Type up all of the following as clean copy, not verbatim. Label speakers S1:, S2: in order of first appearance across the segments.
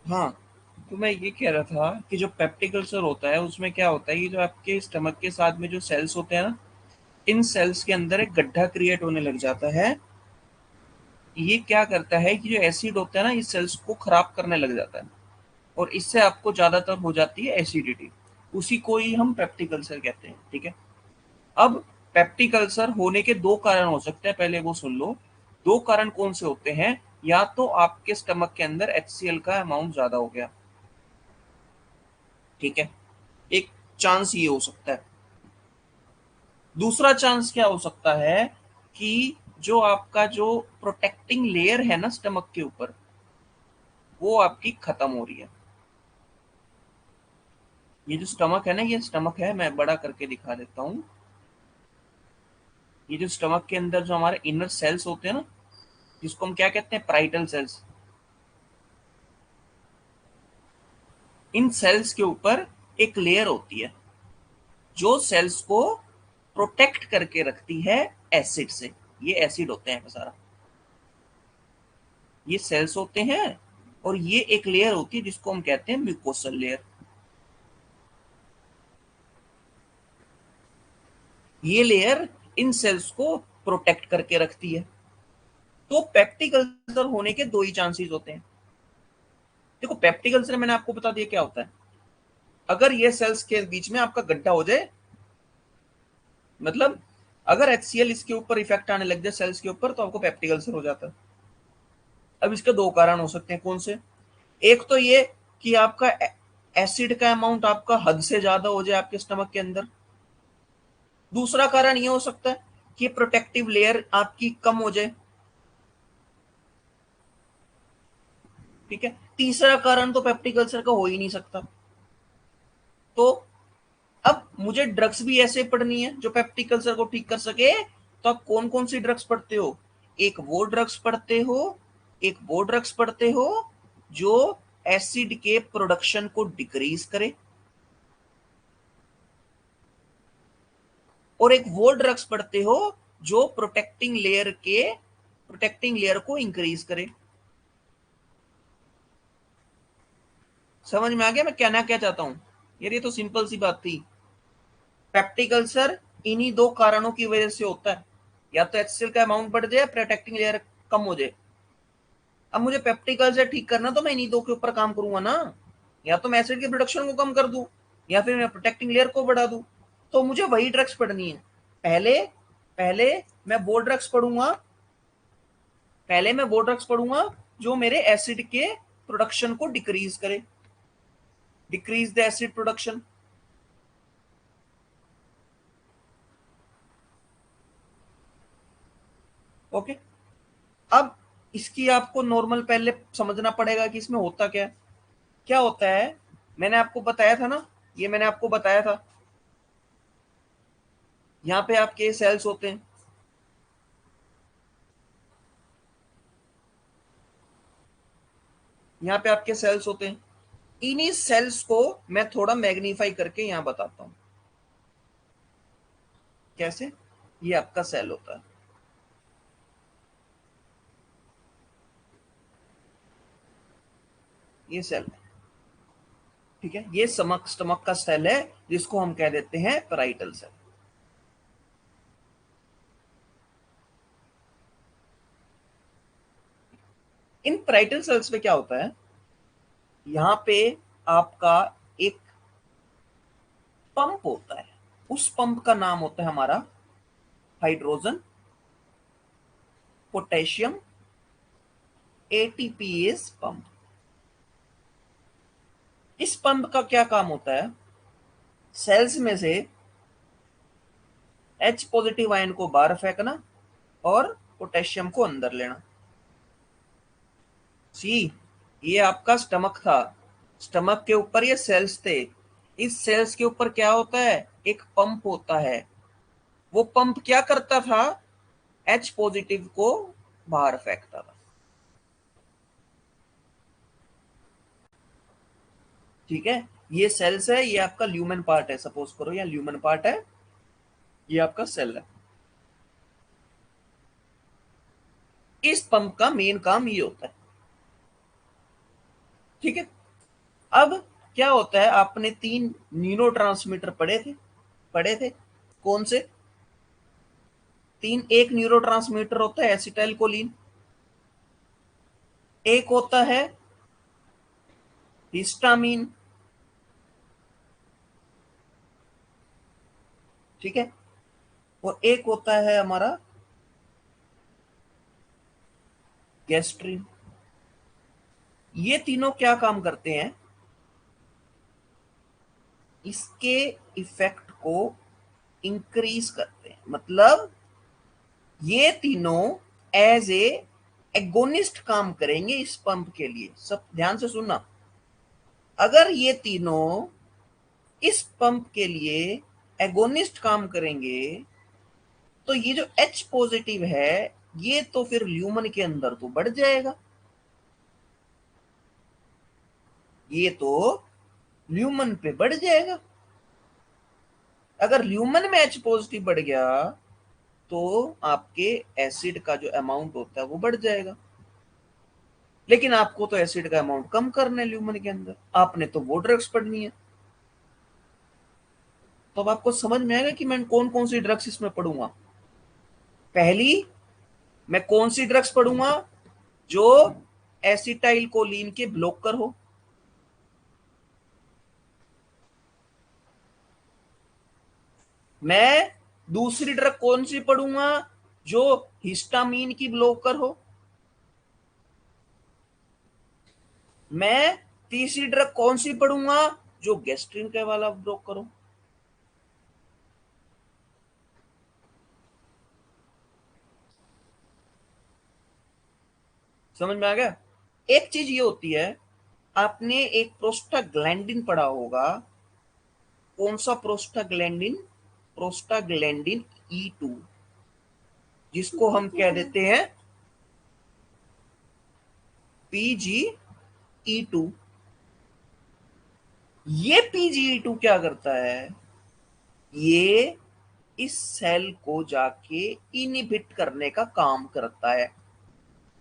S1: हाँ, तो मैं ये कह रहा था कि जो पेप्टिक अल्सर होता है उसमें क्या होता है, ये जो आपके स्टमक के साथ में जो सेल्स होते हैं ना, इन सेल्स के अंदर एक गड्ढा क्रिएट होने लग जाता है। ये क्या करता है कि जो एसिड होता है ना, इस सेल्स को खराब करने लग जाता है और इससे आपको ज्यादातर हो जाती है एसिडिटी। उसी को ही हम पेप्टिक अल्सर कहते हैं। ठीक है। अब पेप्टिक अल्सर होने के दो कारण हो सकते हैं, पहले वो सुन लो। दो कारण कौन से होते हैं? या तो आपके स्टमक के अंदर HCl का अमाउंट ज्यादा हो गया। ठीक है, एक चांस ये हो सकता है। दूसरा चांस क्या हो सकता है कि जो आपका जो प्रोटेक्टिंग लेयर है ना स्टमक के ऊपर, वो आपकी खत्म हो रही है। ये जो स्टमक है ना, ये स्टमक है, मैं बड़ा करके दिखा देता हूँ। ये जो स्टमक के अंदर जो हमारे इनर सेल्स होते हैं ना, जिसको हम क्या कहते हैं, पैराइटल सेल्स, इन सेल्स के ऊपर एक लेयर होती है जो सेल्स को प्रोटेक्ट करके रखती है एसिड से। ये एसिड होते हैं सारा, ये सेल्स होते हैं। और ये एक लेयर होती है जिसको हम कहते हैं म्यूकोसल लेयर। ये लेयर इन सेल्स को प्रोटेक्ट करके रखती है। तो पेप्टिक अल्सर होने के दो ही चांसेस होते हैं। देखो, पेप्टिक अल्सर मैंने आपको बता दिया क्या होता है। अगर ये सेल्स के बीच में आपका गड्ढा हो जाए, मतलब अगर HCl इसके ऊपर इफेक्ट आने लग जाए सेल्स के ऊपर, तो आपको पेप्टिक अल्सर हो जाता है। अब इसके दो कारण हो सकते हैं, कौन से? एक तो ये कि आपका एसिड का अमाउंट आपका हद से ज्यादा हो जाए आपके स्टमक के अंदर। दूसरा कारण ये हो सकता है कि प्रोटेक्टिव लेयर आपकी कम हो जाए। ठीक है। तीसरा कारण तो पेप्टिक अल्सर का हो ही नहीं सकता। तो अब मुझे ड्रग्स भी ऐसे पढ़नी है जो पेप्टिक अल्सर को ठीक कर सके। तो आप कौन कौन सी ड्रग्स पढ़ते हो? एक वो ड्रग्स पढ़ते हो, एक वो ड्रग्स पढ़ते हो जो एसिड के प्रोडक्शन को डिक्रीज करे, और एक वो ड्रग्स पढ़ते हो जो प्रोटेक्टिंग लेयर को इंक्रीज करे। समझ में आ गया मैं कहना क्या चाहता हूं? यार ये तो सिंपल सी बात थी। पेप्टिक अल्सर इन्हीं दो कारणों की वजह से होता है, या तो HCl का अमाउंट बढ़ जाए, प्रोटेक्टिंग लेयर कम हो जाए। अब मुझे पेप्टिक अल्सर ठीक करना, तो मैं इन्हीं दो के ऊपर काम करूंगा ना। या तो मैं एसिड के प्रोडक्शन को कम कर दूं, या फिर मैं प्रोटेक्टिंग लेयर को बढ़ा दूं। तो मुझे वही ड्रग्स पढ़नी है। पहले पहले मैं वो ड्रग्स पढ़ूंगा पहले मैं वो ड्रग्स पढ़ूंगा जो मेरे एसिड के प्रोडक्शन को डिक्रीज करे, decrease the acid production. Okay. अब इसकी आपको नॉर्मल पहले समझना पड़ेगा कि इसमें होता क्या है। क्या होता है, मैंने आपको बताया था ना, ये मैंने आपको बताया था। यहाँ पे आपके सेल्स होते हैं, यहाँ पे आपके सेल्स होते हैं। इन्हीं सेल्स को मैं थोड़ा मैग्नीफाई करके यहाँ बताता हूँ कैसे। ये आपका सेल होता है, ये सेल है। ठीक है, ये स्टमक का सेल है जिसको हम कह देते हैं पेराइटल सेल। इन पेराइटल सेल्स में क्या होता है, यहाँ पे आपका एक पंप होता है। उस पंप का नाम होता है हमारा हाइड्रोजन पोटेशियम ATPase पंप। इस पंप का क्या काम होता है? सेल्स में से H पॉजिटिव आयन को बाहर फेंकना और पोटेशियम को अंदर लेना। सी, ये आपका स्टमक था। स्टमक के ऊपर ये सेल्स थे। इस सेल्स के ऊपर क्या होता है? एक पंप होता है। वो पंप क्या करता था? H पॉजिटिव को बाहर फेंकता था। ठीक है। ये सेल्स है, ये आपका ल्यूमेन पार्ट है, सपोज करो या ल्यूमेन पार्ट है, ये आपका सेल है। इस पंप का मेन काम ये होता है। ठीक है। अब क्या होता है, आपने 3 न्यूरोट्रांसमीटर पढ़े थे कौन से? 3, एक न्यूरोट्रांसमीटर होता है एसिटाइल कोलिन, एक होता है हिस्टामिन, ठीक है, और एक होता है हमारा गैस्ट्रिन। ये तीनों क्या काम करते हैं, इसके इफेक्ट को इंक्रीज करते हैं। मतलब ये तीनों एज ए एगोनिस्ट काम करेंगे इस पंप के लिए। सब ध्यान से सुनना, अगर ये तीनों इस पंप के लिए एगोनिस्ट काम करेंगे तो ये जो H पॉजिटिव है ये तो फिर ल्यूमन के अंदर तो बढ़ जाएगा, ये तो ल्यूमन पे बढ़ जाएगा। अगर ल्यूमन में H पॉजिटिव बढ़ गया तो आपके एसिड का जो अमाउंट होता है वो बढ़ जाएगा। लेकिन आपको तो एसिड का अमाउंट कम करना है ल्यूमन के अंदर, आपने तो वो ड्रग्स पढ़नी है। तो अब आपको समझ में आएगा कि मैं कौन कौन सी ड्रग्स इसमें पढ़ूंगा। पहली, मैं कौन सी ड्रग्स पढ़ूंगा, जो एसिटाइल कोलिन के ब्लॉकर हो। मैं दूसरी ड्रग कौन सी पढ़ूंगा, जो हिस्टामीन की ब्लॉकर हो। मैं तीसरी ड्रग कौन सी पढ़ूंगा, जो गैस्ट्रिन के वाला ब्लॉकर हो। समझ में आ गया? एक चीज ये होती है, आपने एक प्रोस्टाग्लैंडिन पढ़ा होगा। कौन सा प्रोस्टाग्लैंडिन? प्रोस्टाग्लैंडिन E2, जिसको हम कह देते हैं PGE2। ये PGE2 क्या करता है, ये इस सेल को जाके इनिबिट करने का काम करता है।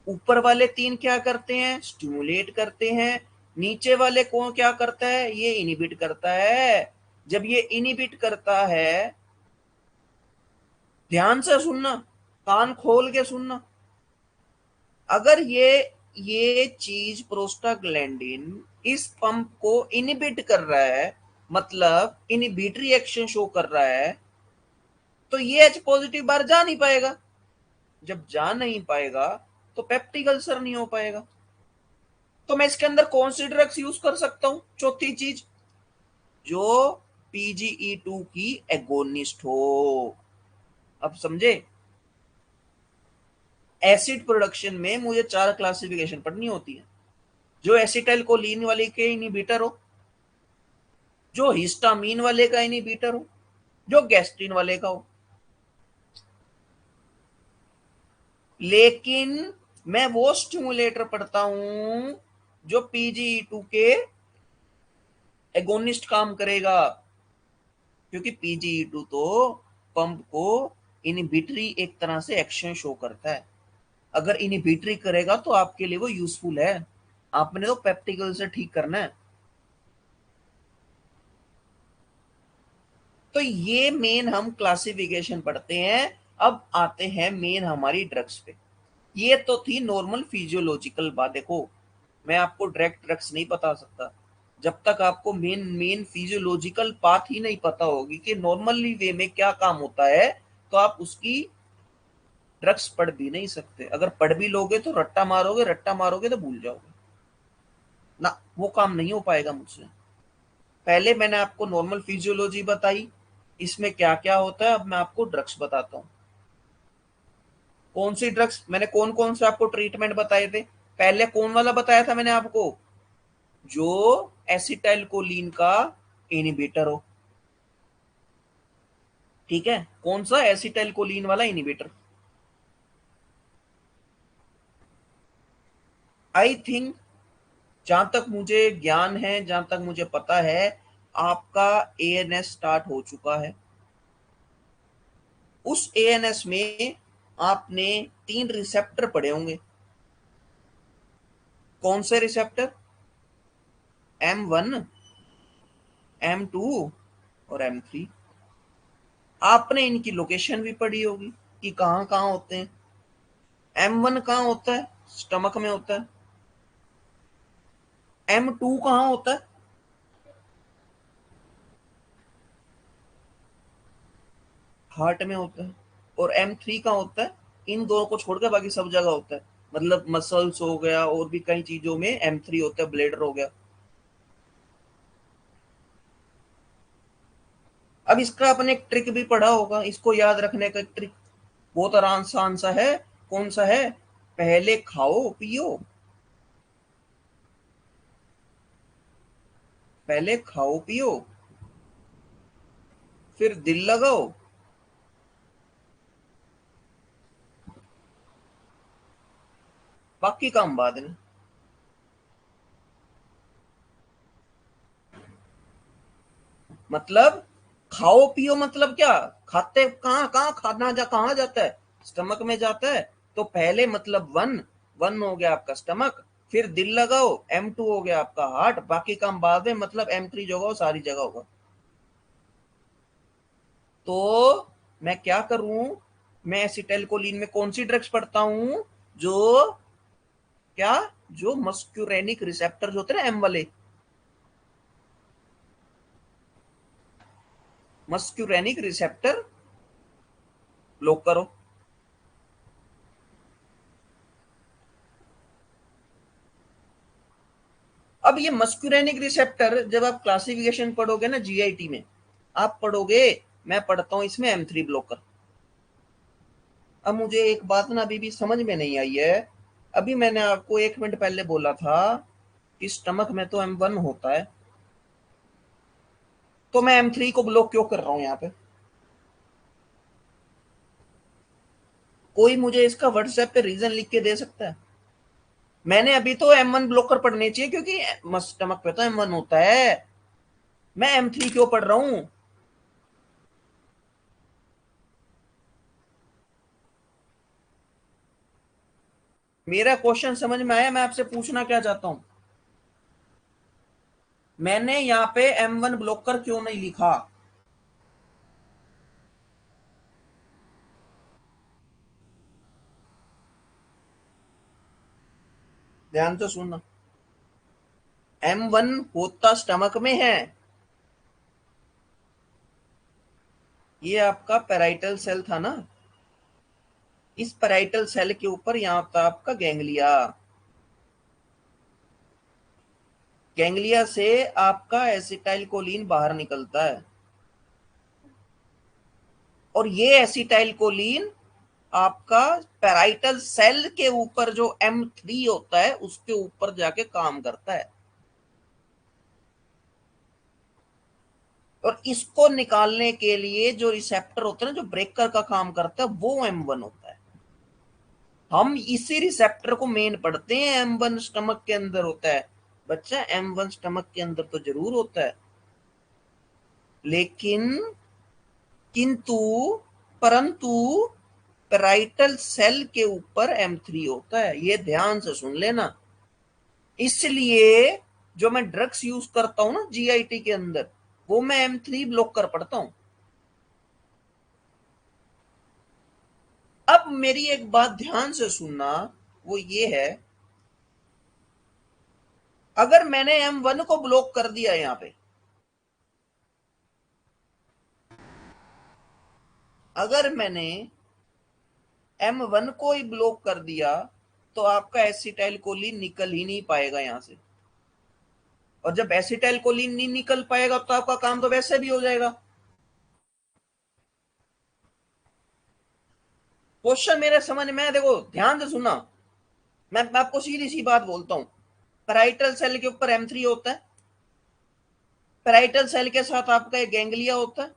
S1: ऊपर वाले 3 क्या करते हैं, स्टिमुलेट करते हैं। नीचे वाले कौन क्या करता है, ये इनिबिट करता है। जब ये इनिबिट करता है, ध्यान से सुनना, कान खोल के सुनना, अगर ये चीज प्रोस्टाग्लैंडिन इस पंप को इनिबिट कर रहा है, मतलब इनिबिटरी एक्शन शो कर रहा है, तो ये H पॉजिटिव बाहर जा नहीं पाएगा। जब जा नहीं पाएगा तो पेप्टिक अल्सर नहीं हो पाएगा। तो मैं इसके अंदर कौन सी ड्रग्स यूज कर सकता हूं, चौथी चीज, जो PGE2 की एगोनिस्ट हो। अब समझे? एसिड प्रोडक्शन में मुझे 4 क्लासिफिकेशन पढ़नी होती है, जो एसिटाइल कोलिन वाले के इनिबिटर हो, जो हिस्टामीन वाले का इनिबिटर हो, जो गैस्ट्रिन वाले का हो। लेकिन मैं वो स्टिमुलेटर पढ़ता हूं जो PGE2 के एगोनिस्ट काम करेगा, क्योंकि PGE2 तो पंप को इनिबिटरी एक तरह से एक्शन शो करता है। अगर इनिबिटरी करेगा तो आपके लिए वो यूजफुल है। आपने तो पेप्टिक अल्सर ठीक करना है। तो ये मेन हम क्लासिफिकेशन पढ़ते हैं। अब आते हैं मेन हमारी ड्रग्स पे। ये तो थी नॉर्मल फिजियोलॉजिकल बात। देखो, मैं आपको डायरेक्ट ड्रग्स नहीं बता सकता जब तक आपको मेन मेन फिजियोलॉजिकल पाथ ही नहीं पता होगी कि नॉर्मली वे में क्या काम होता है, तो आप उसकी ड्रग्स पढ़ भी नहीं सकते। अगर पढ़ भी लोगे तो रट्टा मारोगे तो भूल जाओगे ना, वो काम नहीं हो पाएगा मुझसे। पहले मैंने आपको नॉर्मल फिजियोलॉजी बताई, इसमें क्या क्या होता है। अब मैं आपको ड्रग्स बताता हूँ। कौन सी ड्रग्स, मैंने कौन कौन से आपको ट्रीटमेंट बताए थे। पहले कौन वाला बताया था मैंने आपको, जो एसिटाइल कोलिन का इनिबिटर हो। ठीक है, कौन सा, एसिटाइल कोलिन वाला इनिबिटर। आई थिंक, जहां तक मुझे ज्ञान है, जहां तक मुझे पता है, आपका ANS स्टार्ट हो चुका है। उस ANS में आपने 3 रिसेप्टर पढ़े होंगे। कौन से रिसेप्टर, M1, M2 और M3। आपने इनकी लोकेशन भी पढ़ी होगी कि कहाँ कहाँ होते हैं। M1 कहाँ होता है? स्टमक में होता है। M2 कहाँ होता है? हार्ट में होता है। और M3 कहाँ होता है? इन दोनों को छोड़कर बाकी सब जगह होता है। मतलब मसल्स हो गया और भी कई चीजों में M3 होता है, ब्लेडर हो गया। अब इसका आपने एक ट्रिक भी पढ़ा होगा, इसको याद रखने का ट्रिक बहुत आसान सा है। कौन सा है? पहले खाओ पियो, पहले खाओ पियो, फिर दिल लगाओ, बाकी काम बाद में। मतलब खाओ पियो मतलब क्या? खाते कहाँ कहाँ खाना कहाँ जाता है? स्टमक में जाता है। तो पहले मतलब वन, वन हो गया आपका स्टमक, फिर दिल लगाओ, M2 हो गया आपका हार्ट, बाकी काम बाद में, मतलब M3 जो होगा सारी जगह होगा। तो मैं क्या करूं? मैं एसिटाइलकोलिन में कौन सी ड्रग्स पढ़ता हूं? जो क्या, जो मस्क्यूरेनिक रिसेप्टर जो होते हैं ना एम वाले, मस्क्यूरेनिक रिसेप्टर ब्लॉक करो। अब ये मस्क्यूरेनिक रिसेप्टर जब आप क्लासिफिकेशन पढ़ोगे ना जीआईटी में, आप पढ़ोगे, मैं पढ़ता हूं इसमें M3 ब्लॉकर। अब मुझे एक बात ना अभी भी समझ में नहीं आई है। अभी मैंने आपको 1 मिनट पहले बोला था कि स्टमक में तो M1 होता है, तो मैं M3 को ब्लॉक क्यों कर रहा हूं यहाँ पे? कोई मुझे इसका व्हाट्सएप पे रीजन लिख के दे सकता है? मैंने अभी तो M1 ब्लॉकर पढ़ने चाहिए क्योंकि स्टमक पे तो M1 होता है, मैं M3 क्यों पढ़ रहा हूं? मेरा क्वेश्चन समझ में आया? मैं आपसे पूछना क्या चाहता हूं, मैंने यहाँ पे M1 ब्लॉकर क्यों नहीं लिखा? ध्यान से सुनना। M1 होता स्टमक में है। ये आपका पेराइटल सेल था ना, इस पेराइटल सेल के ऊपर यहाँ था आपका गैंग्लिया। गैंग्लिया से आपका एसिटाइल कोलिन बाहर निकलता है, और ये एसिटाइल कोलिन आपका पेराइटल सेल के ऊपर जो M3 होता है उसके ऊपर जाके काम करता है, और इसको निकालने के लिए जो रिसेप्टर होता है ना, जो ब्रेकर का काम करता है, वो M1 होता है। हम इसी रिसेप्टर को मेन पढ़ते हैं, M1 स्टमक के अंदर होता है। बच्चा M1 स्टमक के अंदर तो जरूर होता है, लेकिन किंतु परंतु पेराइटल सेल के ऊपर M3 होता है, ये ध्यान से सुन लेना। इसलिए जो मैं ड्रग्स यूज करता हूं ना जीआईटी के अंदर, वो मैं M3 ब्लॉकर पढ़ता हूं। अब मेरी एक बात ध्यान से सुनना, वो ये है, अगर मैंने M1 को ब्लॉक कर दिया यहां पे, अगर मैंने M1 को ही ब्लॉक कर दिया, तो आपका एसिटाइल कोलिन निकल ही नहीं पाएगा यहां से। और जब एसिटाइल कोलिन नहीं निकल पाएगा तो आपका काम तो वैसे भी हो जाएगा। क्वेश्चन मेरे समझ में है? देखो ध्यान से सुनना, मैं आपको सीधी सी बात बोलता हूं। पेराइटल सेल के ऊपर M3 होता है, पेराइटल सेल के साथ आपका एक गैंग्लिया होता है,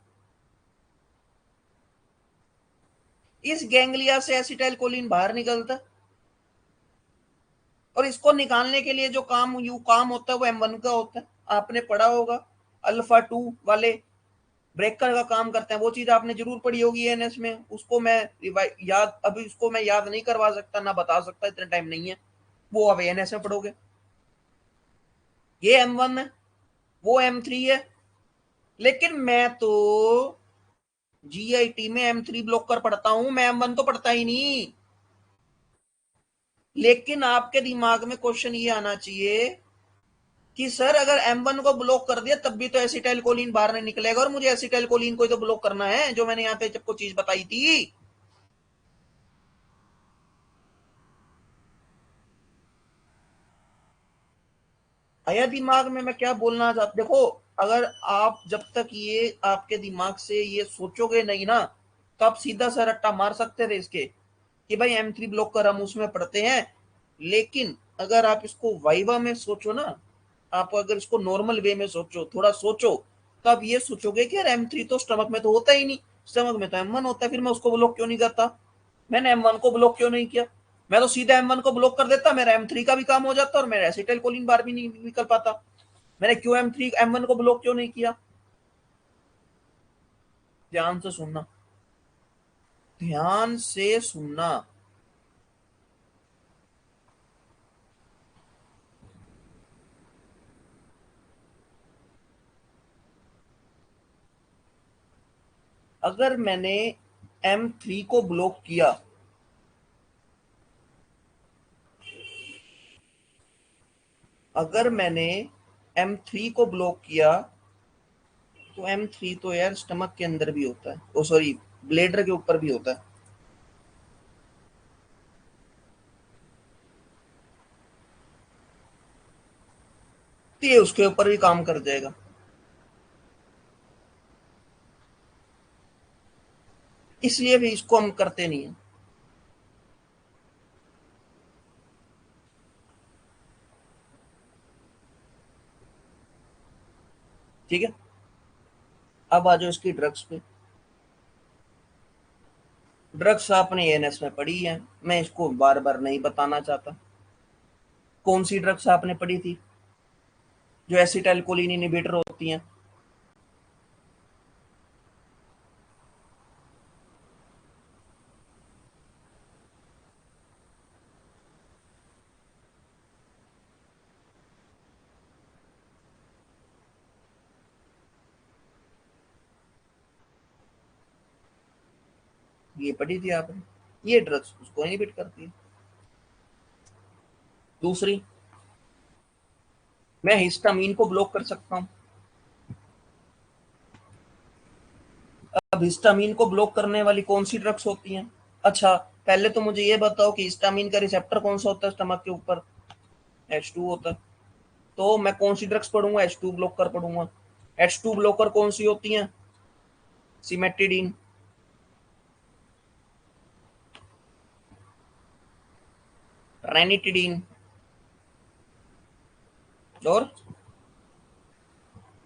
S1: इस गैंग्लिया से एसिटाइल कोलिन बाहर निकलता है, और इसको निकालने के लिए जो काम होता है वो M1 का होता है। आपने पढ़ा होगा, अल्फा 2 वाले ब्रेकर का काम करते हैं, वो चीज आपने जरूर पढ़ी होगी एएनएस में। उसको मैं याद, अभी उसको मैं याद नहीं करवा सकता ना बता सकता, इतना टाइम नहीं है, वो अब एएनएस में पढ़ोगे। ये M1 है, वो M3 है। लेकिन मैं तो GIT में M3 ब्लॉकर पढ़ता हूं, मैं M1 तो पढ़ता ही नहीं। लेकिन आपके दिमाग में क्वेश्चन ये आना चाहिए कि सर अगर M1 को ब्लॉक कर दिया तब भी तो एसिटाइल कोलिन बाहर नहीं निकलेगा, और मुझे एसिटाइल कोलिन को तो ब्लॉक करना है, जो मैंने यहाँ पे सबको चीज बताई थी। आया दिमाग में मैं क्या बोलना चाहता? देखो, अगर आप जब तक ये आपके दिमाग से ये सोचोगे नहीं ना, तो आप सीधा सा रट्टा मार सकते थे इसके कि भाई M3 ब्लॉक कर हम उसमें पढ़ते हैं। लेकिन अगर आप इसको वाइवा में सोचो ना, आप अगर इसको नॉर्मल वे में सोचो, थोड़ा सोचो, तो आप ये सोचोगे कि यार M3 तो स्टमक में तो होता ही नहीं, स्टमक में तो M1 होता है, फिर मैं उसको ब्लॉक क्यों नहीं करता, मैंने M1 को ब्लॉक क्यों नहीं किया, मैं तो सीधा M1 को ब्लॉक कर देता, मेरा M3 का भी काम हो जाता और मेरा एसिटाइल कोलिन बार भी नहीं निकल पाता। मैंने क्यों M1 को ब्लॉक क्यों नहीं किया? ध्यान से सुनना, ध्यान से सुनना। अगर मैंने M3 को ब्लॉक किया, अगर मैंने M3 को ब्लॉक किया, तो M3 तो यार स्टमक के अंदर भी होता है, ओ सॉरी, ब्लेडर के ऊपर भी होता है, तो ये उसके ऊपर भी काम कर जाएगा। इसलिए भी इसको हम करते नहीं है। ठीक है, अब आ जाओ इसकी ड्रग्स पे। ड्रग्स आपने एएनएस में पढ़ी है, मैं इसको बार बार नहीं बताना चाहता। कौन सी ड्रग्स आपने पढ़ी थी जो एसिटाइल कोलिन इनहिबिटर होती हैं? ये पढ़ी थी आपने, ये ड्रग्स उसको इनहिबिट करती है। दूसरी, मैं हिस्टामीन को ब्लॉक कर सकता हूं। अब हिस्टामीन को ब्लॉक करने वाली कौन सी ड्रग्स होती हैं? अच्छा, पहले तो मुझे ये बताओ कि हिस्टामीन का रिसेप्टर कौन सा होता है स्टमक के ऊपर? H2 होता है। तो मैं कौन सी ड्रग्स पढ़ूंगा? H2 ब्लॉकर पढ़ूंगा। H2 ब्लॉकर कौन सी होती हैं? सिमेटिडीन, रेनिटिडीन और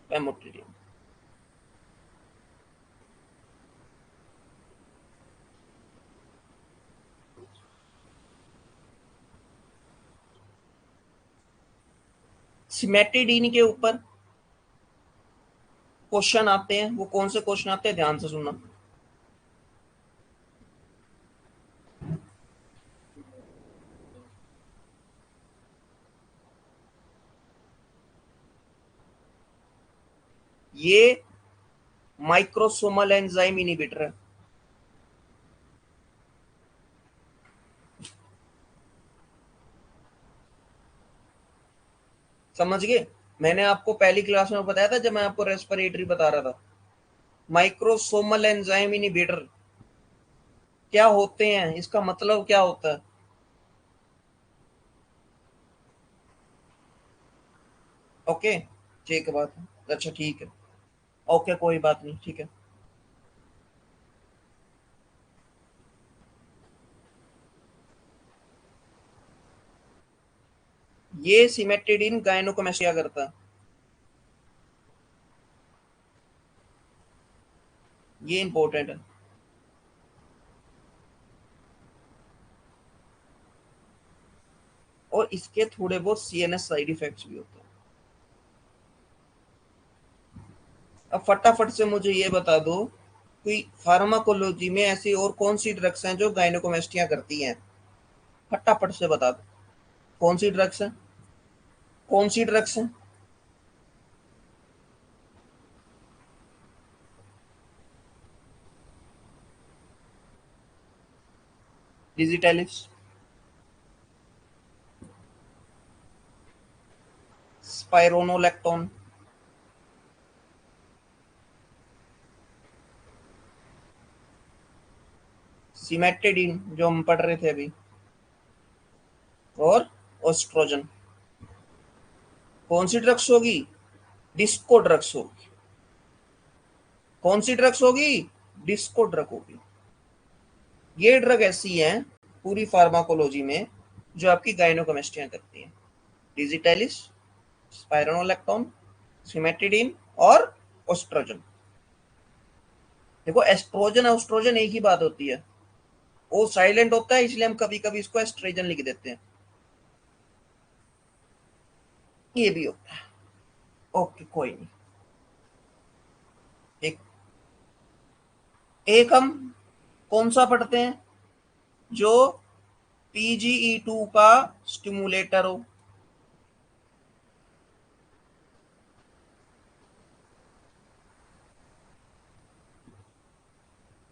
S1: पेमोटिडीन। सिमेटिडीन के ऊपर क्वेश्चन आते हैं, वो कौन से क्वेश्चन आते हैं ध्यान से सुनना। ये माइक्रोसोमल एंजाइम इनहिबिटर है। समझ गए? मैंने आपको पहली क्लास में बताया था जब मैं आपको रेस्पिरेटरी बता रहा था, माइक्रोसोमल एंजाइम इनहिबिटर क्या होते हैं, इसका मतलब क्या होता है? ओके, ठीक है बात है। अच्छा ठीक है, ओके कोई बात नहीं, ठीक है। ये सिमेटिडिन गायनोकोमेस्टिया करता है, ये इंपॉर्टेंट है। और इसके थोड़े बहुत सीएनएस साइड इफेक्ट्स भी होते हैं। अब फटाफट से मुझे ये बता दो कि फार्माकोलॉजी में ऐसी और कौन सी ड्रग्स हैं जो गायनोकोमेस्टिया करती हैं? फटाफट से बता दो, कौन सी ड्रग्स है, कौन सी ड्रग्स है? डिजिटलिस, स्पाइरोनोलैक्टोन, सिमेटिडिन जो हम पढ़ रहे थे अभी, और ओस्ट्रोजन। कौन सी ड्रग्स होगी? डिस्को ड्रग्स होगी। कौन सी ड्रग्स होगी? डिस्को ड्रग होगी। ये ड्रग ऐसी है पूरी फार्माकोलॉजी में जो आपकी गायनोकेमिस्ट्रियां करती हैं। डिजिटलिस, स्पाइरोनोलैक्टोन, सिमेटिडिन और ओस्ट्रोजन। देखो एस्ट्रोजन ऑस्ट्रोजन एक ही बात होती है, वो साइलेंट होता है इसलिए हम कभी कभी इसको एस्ट्रोजन लिख देते हैं, ये भी होता है। ओके कोई नहीं। एक एक हम कौन सा पढ़ते हैं? जो PGE2 का स्टिमुलेटर हो।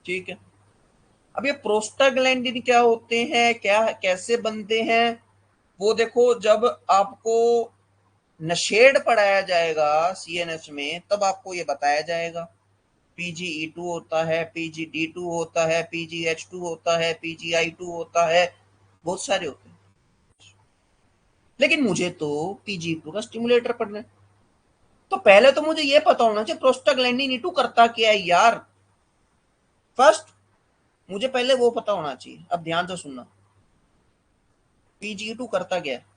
S1: ठीक है। अब ये प्रोस्टाग्लैंडिन क्या होते हैं, क्या कैसे बनते हैं, वो देखो जब आपको नशेड पढ़ाया जाएगा CNS में तब आपको ये बताया जाएगा। PGE2 होता है, PGD2 होता है, PGH2 होता है, PGI2 होता है, बहुत सारे होते हैं। लेकिन मुझे तो PGE2 का स्टिमुलेटर पढ़ना है, तो पहले तो मुझे ये पता होना चाहिए प्रोस्टाग्लैंडिन E2 करता क्या है यार। फर्स्ट मुझे पहले वो पता होना चाहिए। अब ध्यान से सुनना, PGE2 करता क्या है।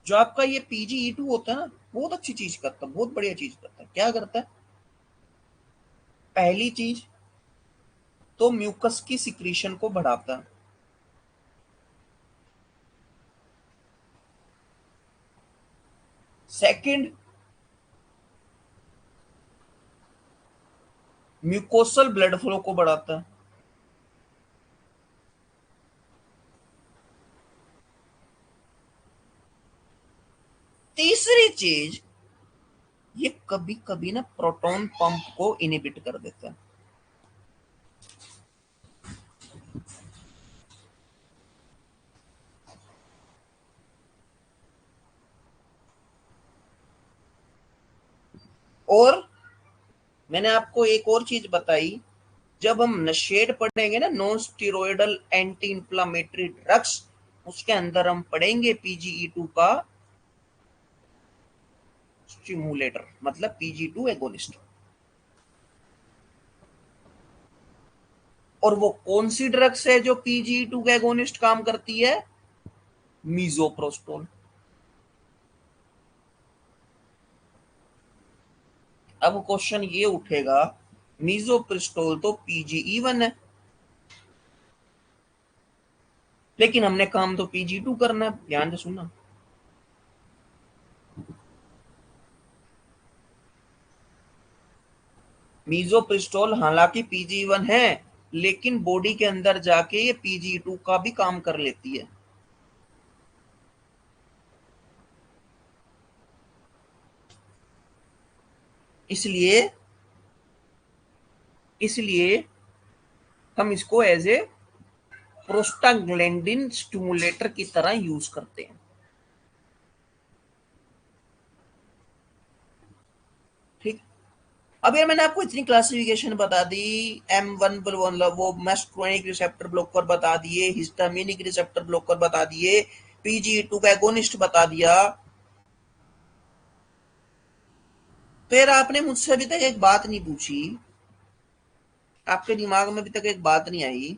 S1: जो आपका ये PGE2 होता है ना, बहुत अच्छी चीज करता है, बहुत बढ़िया चीज करता है। क्या करता है? पहली चीज तो म्यूकस की सिक्रीशन को बढ़ाता है। सेकंड, म्यूकोसल ब्लड फ्लो को बढ़ाता है। तीसरी चीज, ये कभी कभी ना प्रोटॉन पंप को इनिबिट कर देता है। और मैंने आपको एक और चीज बताई, जब हम नशेड पढ़ेंगे ना, non steroidal anti inflammatory drugs, उसके अंदर हम पढ़ेंगे PGE2 का स्टिमुलेटर, मतलब PGE2 एगोनिस्ट। और वो कौन सी ड्रग्स है जो PGE2 का एगोनिस्ट काम करती है? मीजोप्रोस्टोल। अब क्वेश्चन ये उठेगा, मीजोप्रोस्टोल तो PGE1 है, लेकिन हमने काम तो PGE2 करना है। ध्यान से सुनना, मीजोप्रिस्टोल हालांकि PGE1 है, लेकिन बॉडी के अंदर जाके ये PGE2 का भी काम कर लेती है। इसलिए इसलिए हम इसको एज ए प्रोस्टाग्लैंडिन स्टिमुलेटर की तरह यूज करते हैं। ठीक। अब यार मैंने आपको इतनी क्लासिफिकेशन बता दी, M1 वो मैस्ट्रोनिक रिसेप्टर ब्लॉकर बता दिए, हिस्टामिनिक रिसेप्टर ब्लॉकर बता दिए, PGE2 का एगोनिस्ट बता दिया। फिर आपने मुझसे अभी तक एक बात नहीं पूछी, आपके दिमाग में अभी तक एक बात नहीं आई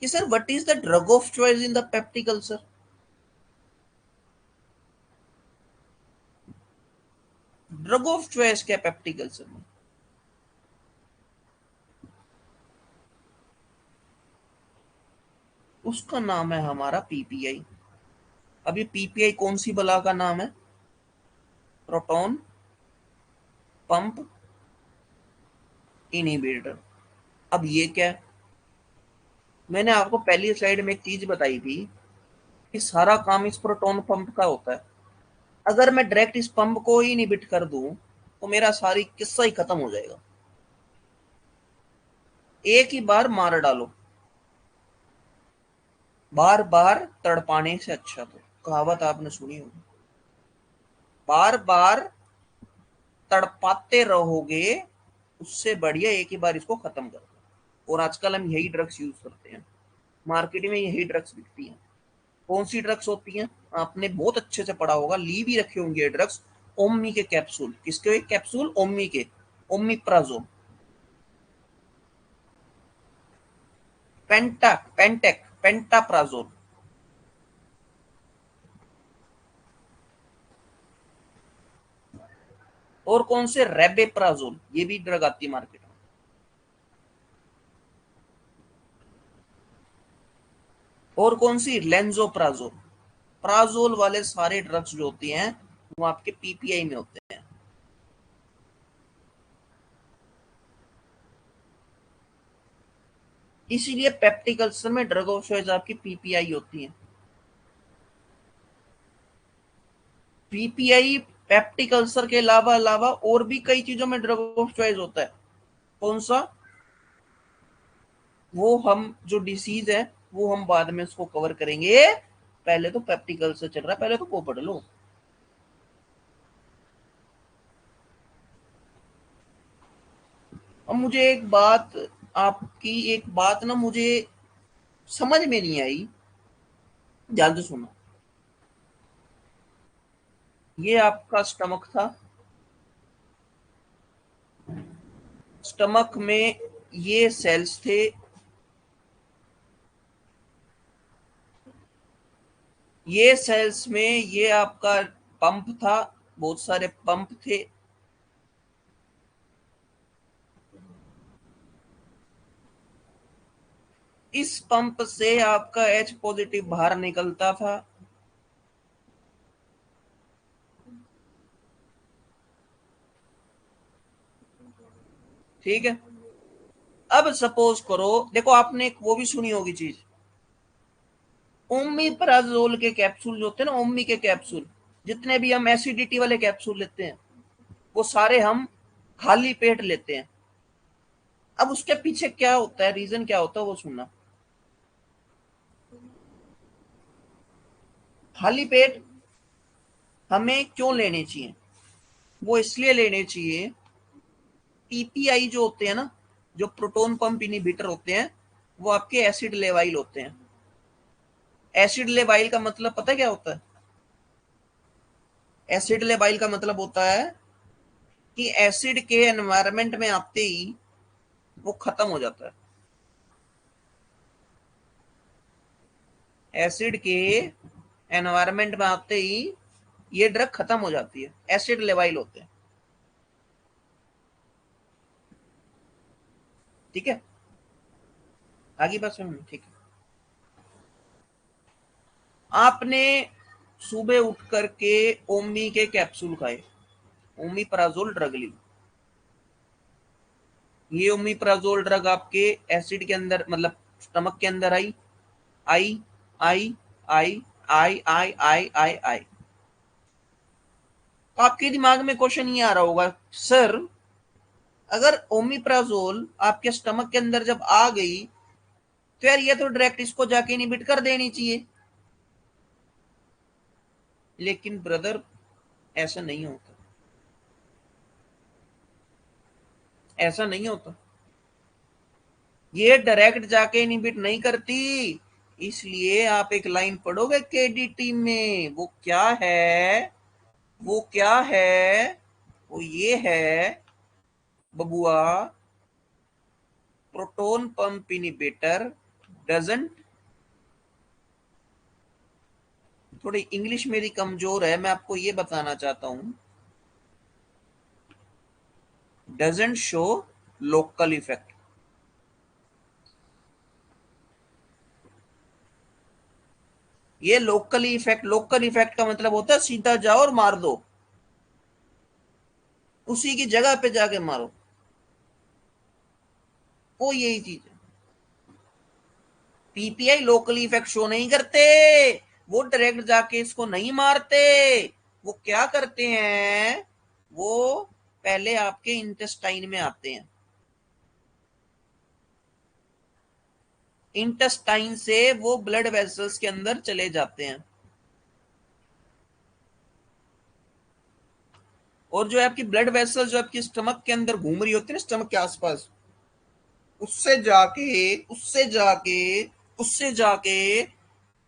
S1: कि sir what is the drug of choice in the peptic ulcer. Drug of choice क्या पेप्टिक अल्सर में? उसका नाम है हमारा PPI। अब ये PPI कौन सी बला का नाम है? Proton pump inhibitor. अब ये क्या है? मैंने आपको पहली स्लाइड में एक चीज बताई थी कि सारा काम इस प्रोटॉन पंप का होता है। अगर मैं डायरेक्ट इस पंप को ही इनहिबिट कर दूं तो मेरा सारी किस्सा ही खत्म हो जाएगा। एक ही बार मार डालो। बार बार तड़पाने से अच्छा, तो कहावत आपने सुनी होगी, बार बार तड़पाते रहोगे उससे बढ़िया एक ही बार इसको खत्म कर दो। और आजकल हम यही ड्रग्स यूज करते हैं, मार्केट में यही ड्रग्स बिकती हैं। कौन सी ड्रग्स होती हैं? आपने बहुत अच्छे से पढ़ा होगा, ली भी रखे होंगे ड्रग्स। ओमनी के कैप्सूल, किसके कैप्सूल? ओमनी के, ओमिप्राजोल, पेंटाप्राजोल। और कौन से? रेबेप्राजोल, ये भी ड्रग आती है मार्केट में। और कौन सी? लेंजोप्राजोल। प्राजोल वाले सारे ड्रग्स जो होती हैं वो आपके पीपीआई में होते हैं। इसीलिए पेप्टिक अल्सर में ड्रग ऑफ चॉइस आपकी पीपीआई होती है। पीपीआई, पेप्टिक अल्सर के अलावा और भी कई चीजों में ड्रग ऑफ चॉइस होता है। कौन सा? वो हम जो डिसीज है वो हम बाद में उसको कवर करेंगे, पहले तो पेप्टिक अल्सर चल रहा है, पहले तो वो पढ़ लो। अब मुझे एक बात, आपकी एक बात ना मुझे समझ में नहीं आई, ध्यान से सुनो। ये आपका स्टमक था, स्टमक में ये सेल्स थे, ये सेल्स में ये आपका पंप था, बहुत सारे पंप थे। इस पंप से आपका एच पॉजिटिव बाहर निकलता था। ठीक है। अब सपोज करो, देखो आपने एक वो भी सुनी होगी चीज, ओमिप्राजोल के कैप्सूल जो होते हैं ना, ओमी के कैप्सूल, जितने भी हम एसिडिटी वाले कैप्सूल लेते हैं वो सारे हम खाली पेट लेते हैं। अब उसके पीछे क्या होता है, रीजन क्या होता है, वो सुनना। खाली पेट हमें क्यों लेने चाहिए? वो इसलिए लेने चाहिए, पीपीआई जो होते हैं ना, जो प्रोटोन पंप इनहिबिटर होते हैं, वो आपके एसिड लेवाइल होते हैं। एसिड लेवाइल का मतलब पता है क्या होता है? एसिड लेवाइल का मतलब होता है कि एसिड के एनवायरनमेंट में आते ही वो खत्म हो जाता है। एसिड के एनवायरनमेंट में आते ही ये ड्रग खत्म हो जाती है, एसिड लेवाइल होते हैं। ठीक है, आगे बात समझ में? ठीक है। आपने सुबह उठ करके ओमी के कैप्सूल खाए, ओमिप्राजोल ड्रग ली। ये ओमिप्राजोल ड्रग आपके एसिड के अंदर, मतलब स्टमक के अंदर आई, आई, आई, आई, आई, आई, आई, आई, आई। तो आपके दिमाग में क्वेश्चन ये आ रहा होगा, सर अगर ओमिप्राजोल आपके स्टमक के अंदर जब आ गई तो यार ये तो डायरेक्ट इसको जाके इनहिबिट कर देनी चाहिए। लेकिन ब्रदर ऐसा नहीं होता, ऐसा नहीं होता। ये डायरेक्ट जाके इनहिबिट नहीं करती। इसलिए आप एक लाइन पढ़ोगे केडीटी में, वो क्या है? वो क्या है? वो ये है बबुआ, प्रोटोन पंप इनहिबिटर डजंट, थोड़ी इंग्लिश मेरी कमजोर है, मैं आपको ये बताना चाहता हूं, डजंट शो लोकल इफेक्ट। ये लोकल इफेक्ट का मतलब होता है सीधा जाओ और मार दो, उसी की जगह पे जाके मारो, वो यही चीज है। पीपीआई लोकल इफेक्ट शो नहीं करते, वो डायरेक्ट जाके इसको नहीं मारते। वो क्या करते हैं, वो पहले आपके इंटेस्टाइन में आते हैं। इंटेस्टाइन से वो ब्लड वेसल्स के अंदर चले जाते हैं, और जो है आपकी ब्लड वेसल्स जो आपकी स्टमक के अंदर घूम रही होती है ना, स्टमक के आसपास, उससे जाके उससे जाके उससे जाके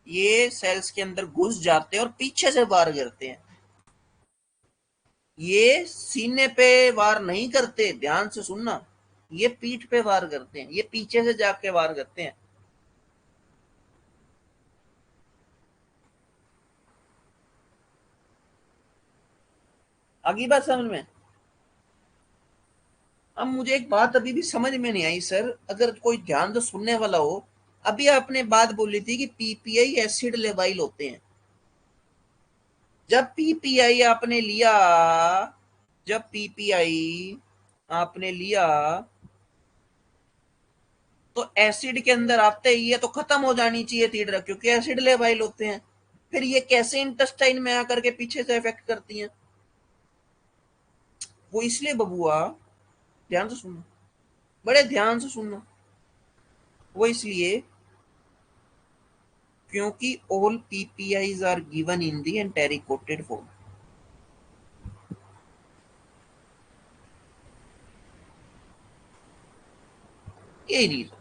S1: ये सेल्स के अंदर घुस जाते हैं और पीछे से वार करते हैं। ये सीने पे वार नहीं करते, ध्यान से सुनना, ये पीठ पे वार करते हैं, ये पीछे से जाके वार करते हैं। आगे बात समझ में? अब मुझे एक बात अभी भी समझ में नहीं आई सर, अगर कोई ध्यान से सुनने वाला हो। अभी आपने बात बोली थी कि पीपीआई एसिड लेवाइल होते हैं। जब पीपीआई आपने लिया, जब पीपीआई आपने लिया तो एसिड के अंदर आते ही ये तो खत्म हो जानी चाहिए थी ड्रग, क्योंकि एसिड लेवाइल होते हैं। फिर ये कैसे इंटेस्टाइन में आकर के पीछे से इफेक्ट करती हैं? वो इसलिए बबुआ, ध्यान से सुनना, बड़े ध्यान से सुनना, वो इसलिए क्योंकि all PPIs are given in the enteric-coated form। यही रीजन,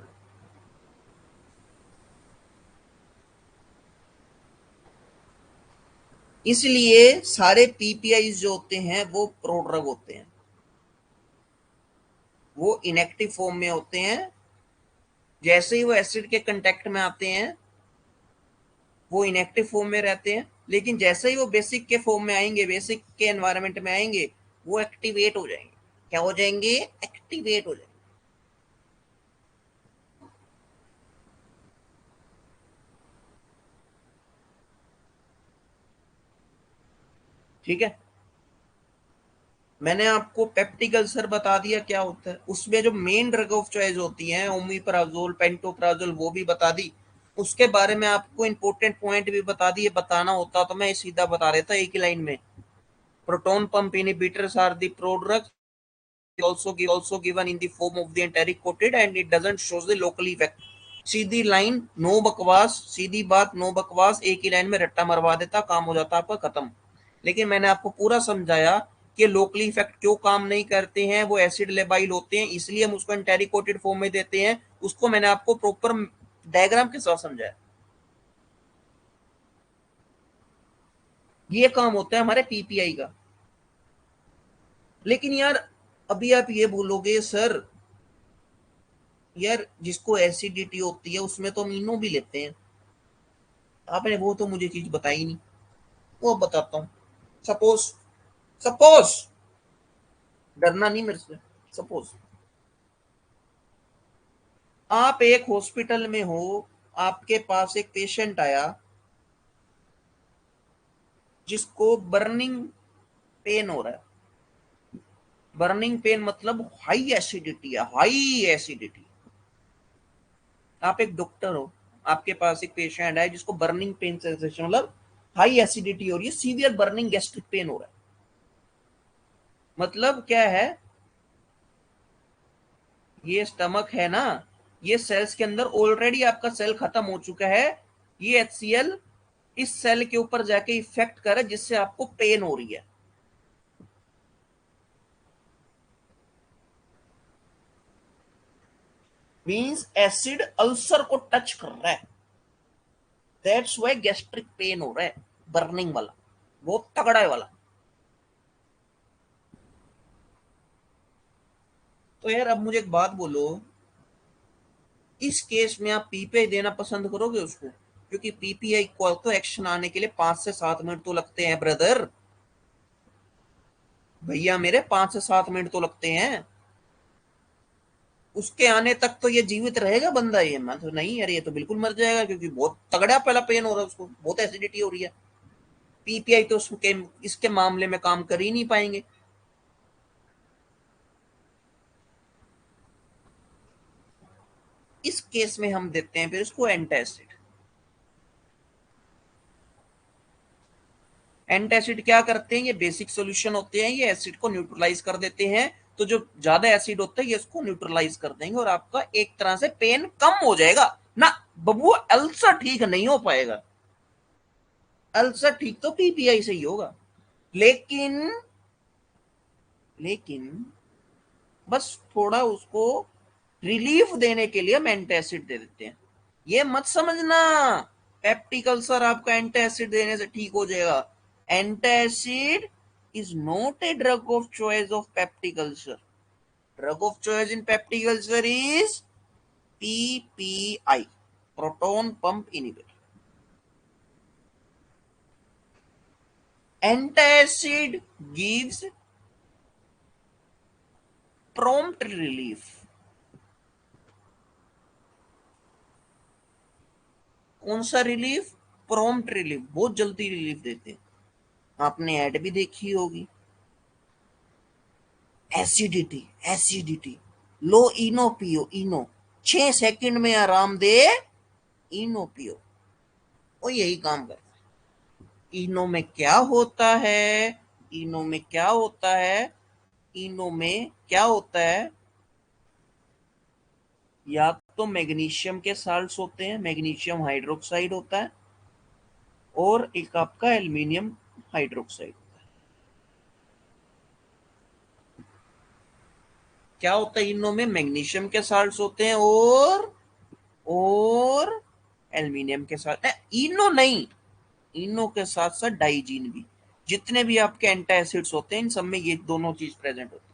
S1: इसलिए सारे पीपीआईज जो होते हैं वो प्रोड्रग होते हैं, वो इनएक्टिव फॉर्म में होते हैं। जैसे ही वो एसिड के कांटेक्ट में आते हैं वो इनएक्टिव फॉर्म में रहते हैं, लेकिन जैसे ही वो बेसिक के फॉर्म में आएंगे, बेसिक के एनवायरनमेंट में आएंगे, वो एक्टिवेट हो जाएंगे। क्या हो जाएंगे? एक्टिवेट हो जाएंगे। ठीक है, मैंने आपको पेप्टिक अल्सर बता दिया क्या होता है, उसमें जो मेन ड्रग ऑफ चॉइस होती है ओमिप्राजोल, पेंटोप्राजोल, वो भी बता दी। उसके बारे में आपको इंपॉर्टेंट पॉइंट भी बता दिए, बताना होता तो मैं सीधा बता देता एक ही लाइन में। Proton pump inhibitors are the prodrug also given in the form of the enteric coated and it doesn't shows the local effect। सीधी लाइन, नो बकवास, सीधी बात, नो बकवास, एक ही लाइन में रट्टा मरवा देता, काम हो जाता आपका खत्म। लेकिन मैंने आपको पूरा समझाया कि लोकली इफेक्ट क्यों काम नहीं करते हैं, वो एसिड लेबाइल होते हैं, इसलिए हम उसको एंटेरिकोटेड फॉर्म में देते हैं। उसको मैंने आपको प्रॉपर डायग्राम के साथ समझाया। ये काम होता है हमारे पीपीआई का। लेकिन यार अभी आप ये बोलोगे सर, यार जिसको एसिडिटी होती है उसमें तो अमीनो भी लेते हैं। आपने वो तो मुझे चीज बताई नहीं, वो बताता हूँ। सपोज, सपोज, डरना नहीं मेरे से। सपोज आप एक हॉस्पिटल में हो, आपके पास एक पेशेंट आया जिसको बर्निंग पेन हो रहा है। बर्निंग पेन मतलब हाई एसिडिटी है, हाई एसिडिटी। आप एक डॉक्टर हो, आपके पास एक पेशेंट है जिसको बर्निंग पेन सेंसेशन मतलब हाई एसिडिटी हो रही है, सीवियर बर्निंग गैस्ट्रिक पेन हो रहा है। मतलब क्या है, ये स्टमक है ना, ये सेल्स के अंदर ऑलरेडी आपका सेल खत्म हो चुका है। ये HCl इस सेल के ऊपर जाके इफेक्ट करे जिससे आपको पेन हो रही है। मींस एसिड अल्सर को टच कर रहा है, दैट्स व्हाई गैस्ट्रिक पेन हो रहा है, बर्निंग वाला, बहुत तगड़ा है वाला। तो यार अब मुझे एक बात बोलो, इस केस में आप पीपीआई देना पसंद करोगे उसको? क्योंकि पीपीआई को तो एक्शन आने के लिए 5 से 7 मिनट तो लगते हैं ब्रदर, भैया मेरे 5 से 7 मिनट तो लगते हैं। उसके आने तक तो ये जीवित रहेगा बंदा? ये मैं तो नहीं यार, ये तो बिल्कुल मर जाएगा, क्योंकि बहुत तगड़ा पहला पेन हो रहा है उसको, बहुत एसिडिटी हो रही है। पीपीआई तो उसके इसके मामले में काम कर ही नहीं पाएंगे। इस केस में हम देते हैं फिर इसको एंटासिड। एंटासिड क्या करते हैं, ये बेसिक सॉल्यूशन होते हैं, ये एसिड को न्यूट्रलाइज कर देते हैं। तो जो ज्यादा एसिड होता है ये इसको न्यूट्रलाइज कर देंगे और आपका एक तरह से पेन कम हो जाएगा। ना बबू, अल्सर ठीक नहीं हो पाएगा। अल्सर ठीक तो पीपीआई से ही होगा, लेकिन लेकिन बस थोड़ा उसको रिलीफ देने के लिए हम एंटासिड दे देते हैं। ये मत समझना पेप्टिक अल्सर आपका एंटासिड देने से ठीक हो जाएगा। Antacid is not a drug of choice of peptic ulcer. Drug of choice in peptic ulcer is PPI, proton pump inhibitor. Antacid gives prompt relief. कौन सा रिलीफ? प्रॉम्प्ट रिलीफ, बहुत जल्दी रिलीफ देते हैं। आपने ऐड भी देखी होगी। एसिडिटी, एसिडिटी, लो इनो पियो, इनो 6 सेकंड में आराम दे, इनो पियो, वो यही काम करता है। इनो में क्या होता है? इनो में क्या होता है? इनो में क्या होता है? या तो मैग्नीशियम के साल्ट्स होते हैं, मैग्नीशियम हाइड्रोक्साइड होता है, और एक आपका एल्यूमिनियम हाइड्रोक्साइड। क्या होता है इनों में? मैग्नीशियम के साल्ट्स होते हैं और एल्यूमिनियम के साथ, इनो नहीं, इनो के साथ साथ डाइजीन भी। जितने भी आपके एंटी एसिड्स होते हैं इन सब में ये दोनों चीज प्रेजेंट होती है।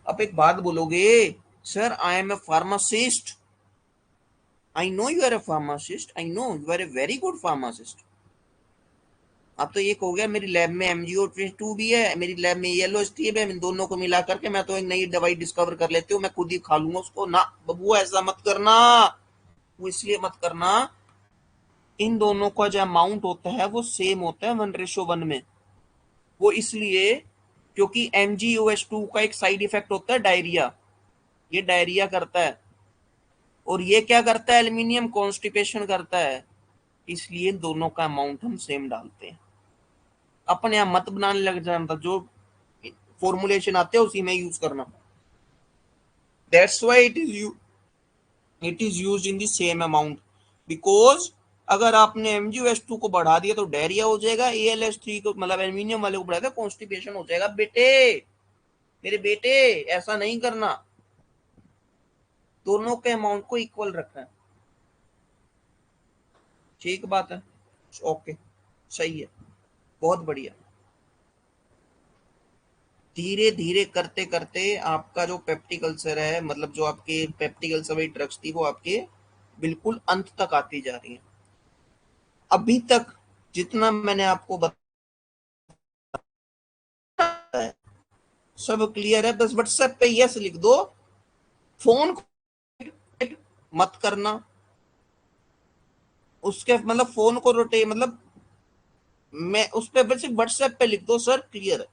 S1: अब एक बात बोलोगे, sir I am a pharmacist. I know you are a pharmacist, I know you are a very good pharmacist. अब तो ये हो गया, मेरी लैब में MgO2 भी है, मेरी लैब में येलो स्टीब है, इन दोनों को मिला करके मैं तो एक नई दवाई डिस्कवर कर लेती हूँ, मैं खुद ही खा लूंगा उसको। ना बबुआ, ऐसा मत करना। वो इसलिए मत करना, इन दोनों का जो अमाउंट होता है वो सेम होता है 1:1 में। वो इसलिए क्योंकि MgOH2 का एक साइड इफेक्ट होता है डायरिया, ये डायरिया करता है, और ये क्या करता है? एल्यूमिनियम कॉन्स्टिपेशन करता है। इसलिए दोनों का अमाउंट हम सेम डालते हैं। अपने आप मत बनाने लग जाना, जो फॉर्मुलेशन आते हैं उसी में यूज करना। That's why it is used in the same amount, because अगर आपने MgOH2 को बढ़ा दिया तो डायरिया हो जाएगा, AlH3 को मतलब एल्यूमिनियम वाले को बढ़ा दिया कॉन्स्टिपेशन हो जाएगा। बेटे, मेरे बेटे, ऐसा नहीं करना, दोनों के अमाउंट को इक्वल रखना है। ठीक बात है, ओके, सही है, बहुत बढ़िया। धीरे धीरे करते करते आपका जो पेप्टिक अल्सर है, मतलब जो आपके पेप्टिक अल्सर वाली ड्रग्स थी वो आपके बिल्कुल अंत तक आती जा रही है। अभी तक जितना मैंने आपको बताया है सब क्लियर है। बस व्हाट्सएप पे यस लिख दो, फोन मत करना, उसके मतलब फोन को रोटे मतलब मैं उस पे बस व्हाट्सएप पे लिख दो सर क्लियर है,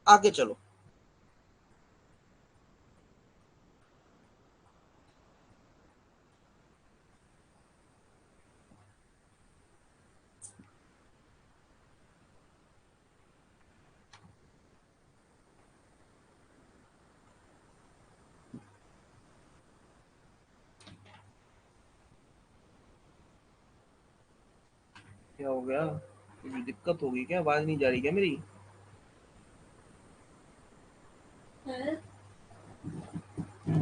S1: आगे चलो। क्या हो गया? कुछ दिक्कत होगी क्या? आवाज नहीं जा रही क्या मेरी?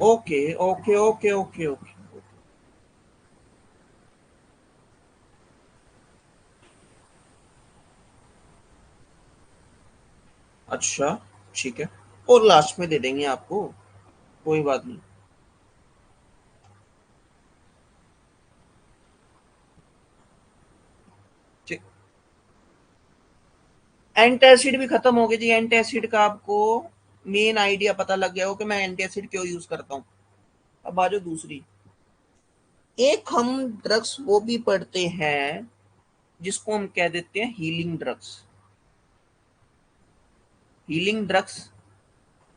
S1: Okay okay okay okay okay. अच्छा, ठीक है, और लास्ट में दे देंगे आपको, कोई बात नहीं। ठीक, एंटासिड भी खत्म हो गई जी। एंटासिड का आपको मेन आइडिया पता लग गया हो कि मैं एंटासिड क्यों यूज करता हूँ। अब आ जाओ दूसरी। एक हम ड्रग्स वो भी पढ़ते हैं जिसको हम कह देते हैं हीलिंग ड्रग्स। हीलिंग ड्रग्स,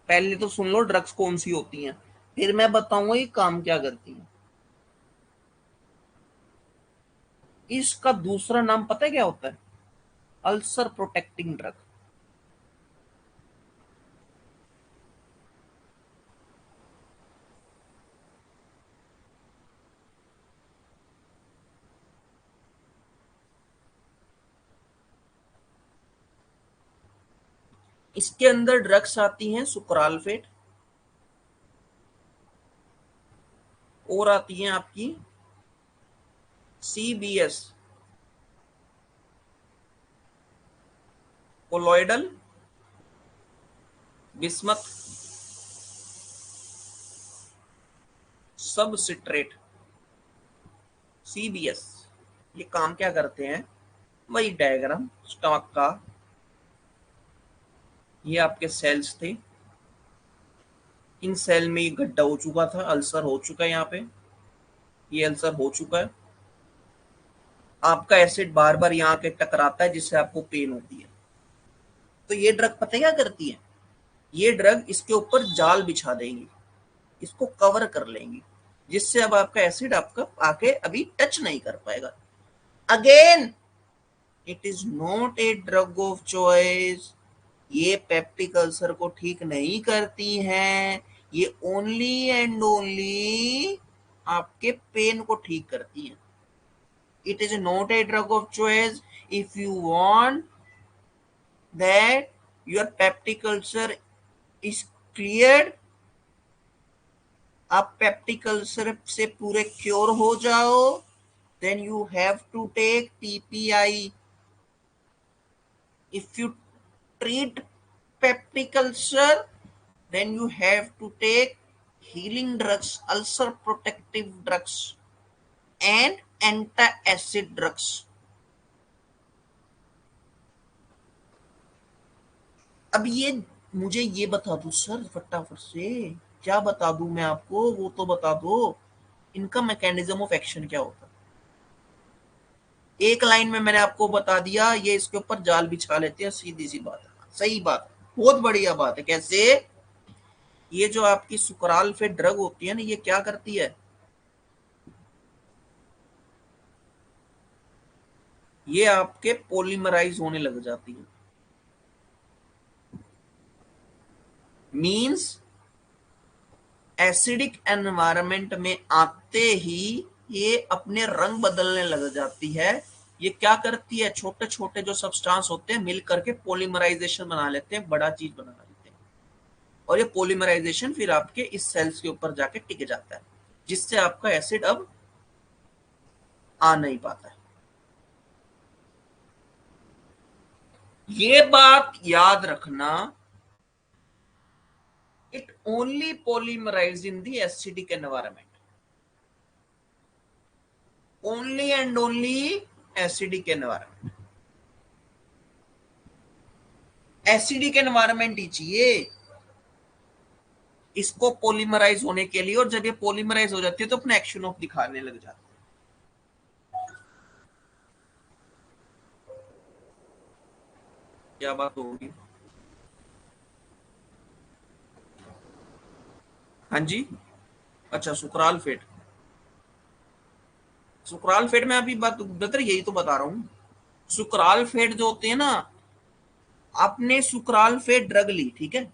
S1: पहले तो सुन लो ड्रग्स कौन सी होती हैं, फिर मैं बताऊंगा ये काम क्या करती हैं। इसका दूसरा नाम पता है क्या होता है? Ulcer protecting drug. इसके अंदर ड्रग्स आती हैं सुक्रालफेट, और आती हैं आपकी CBS, colloidal bismuth substrate, CBS। ये काम क्या करते हैं, वही डायग्राम स्टमक का, ये आपके सेल्स थे, इन सेल में ये गड्ढा हो चुका था, अल्सर हो चुका है, यहाँ पे ये अल्सर हो चुका है, आपका एसिड बार बार यहाँ के टकराता है जिससे आपको पेन होती है। तो ये ड्रग पता क्या करती है, ये ड्रग इसके ऊपर जाल बिछा देंगी, इसको कवर कर लेंगी, जिससे अब आपका एसिड आपका आके अभी टच नहीं कर पाएगा। Again it is not a drug of choice, ये पेप्टिक अल्सर को ठीक नहीं करती हैं, ये ओनली एंड ओनली आपके पेन को ठीक करती हैं। It is not a drug of choice if you want that your peptic ulcer is cleared, आप पेप्टिक अल्सर से पूरे क्योर हो जाओ, then you have to take PPI. If you treat peptic ulcer, then you have to take healing drugs, ulcer protective drugs and anti-acid drugs. अब ये मुझे ये बता दो सर फटाफट से, क्या बता दूं मैं आपको, वो तो बता दो, इनका मैकेनिज्म ऑफ एक्शन क्या होता है। एक लाइन में मैंने आपको बता दिया, ये इसके ऊपर जाल बिछा लेते हैं, सीधी सी बात है, सही बात है, बहुत बढ़िया बात है। कैसे, ये जो आपकी सुक्रालफेट ड्रग होती है ना, ये क्या करती है, ये आपके पॉलीमराइज होने लग जाती है, मींस एसिडिक एनवायरनमेंट में आते ही ये अपने रंग बदलने लग जाती है। ये क्या करती है, छोटे छोटे जो सब्सटेंस होते हैं मिल करके पॉलीमराइजेशन बना लेते हैं, बड़ा चीज बना लेते हैं, और ये पॉलीमराइजेशन फिर आपके इस सेल्स के ऊपर जाके टिक जाता है, जिससे आपका एसिड अब आ नहीं पाता है। ये बात याद रखना, it only polymerize in the acidic environment, only and only acidic environment, acidic environment ही चाहिए इसको पॉलीमराइज होने के लिए, और जब ये पॉलीमराइज हो जाती है तो अपना एक्शन ऑफ दिखाने लग जाता है। क्या बात होगी, हाँ जी, अच्छा सुक्रालफेट, सुक्रालफेट में अभी बात बेहतर यही तो बता रहा हूं। सुक्रालफेट जो होते हैं ना, आपने सुक्रालफेट ड्रग ली, ठीक है,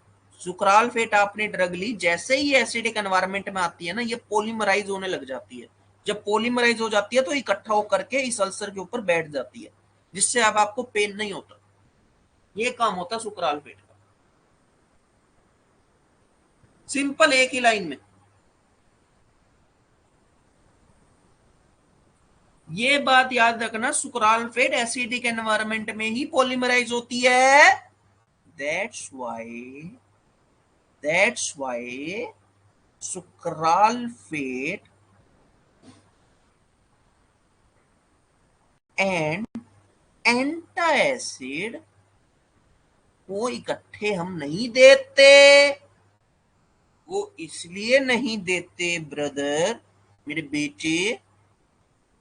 S1: सुक्रालफेट आपने ड्रग ली, जैसे ही एसिडिक एनवायरनमेंट में आती है ना, ये पॉलीमराइज होने लग जाती है, जब पॉलीमराइज हो जाती है तो इकट्ठा होकर के इस अल्सर के ऊपर बैठ जाती है, जिससे अब आपको पेन नहीं होता। ये काम होता है सुक्रालफेट का, सिंपल एक ही लाइन में। ये बात याद रखना, सुक्रालफेट एसिडिक एनवायरनमेंट में ही पॉलीमराइज होती है, that's why sucralfate and antacid वो इकट्ठे हम नहीं देते, वो इसलिए नहीं देते ब्रदर, मेरे बेटे,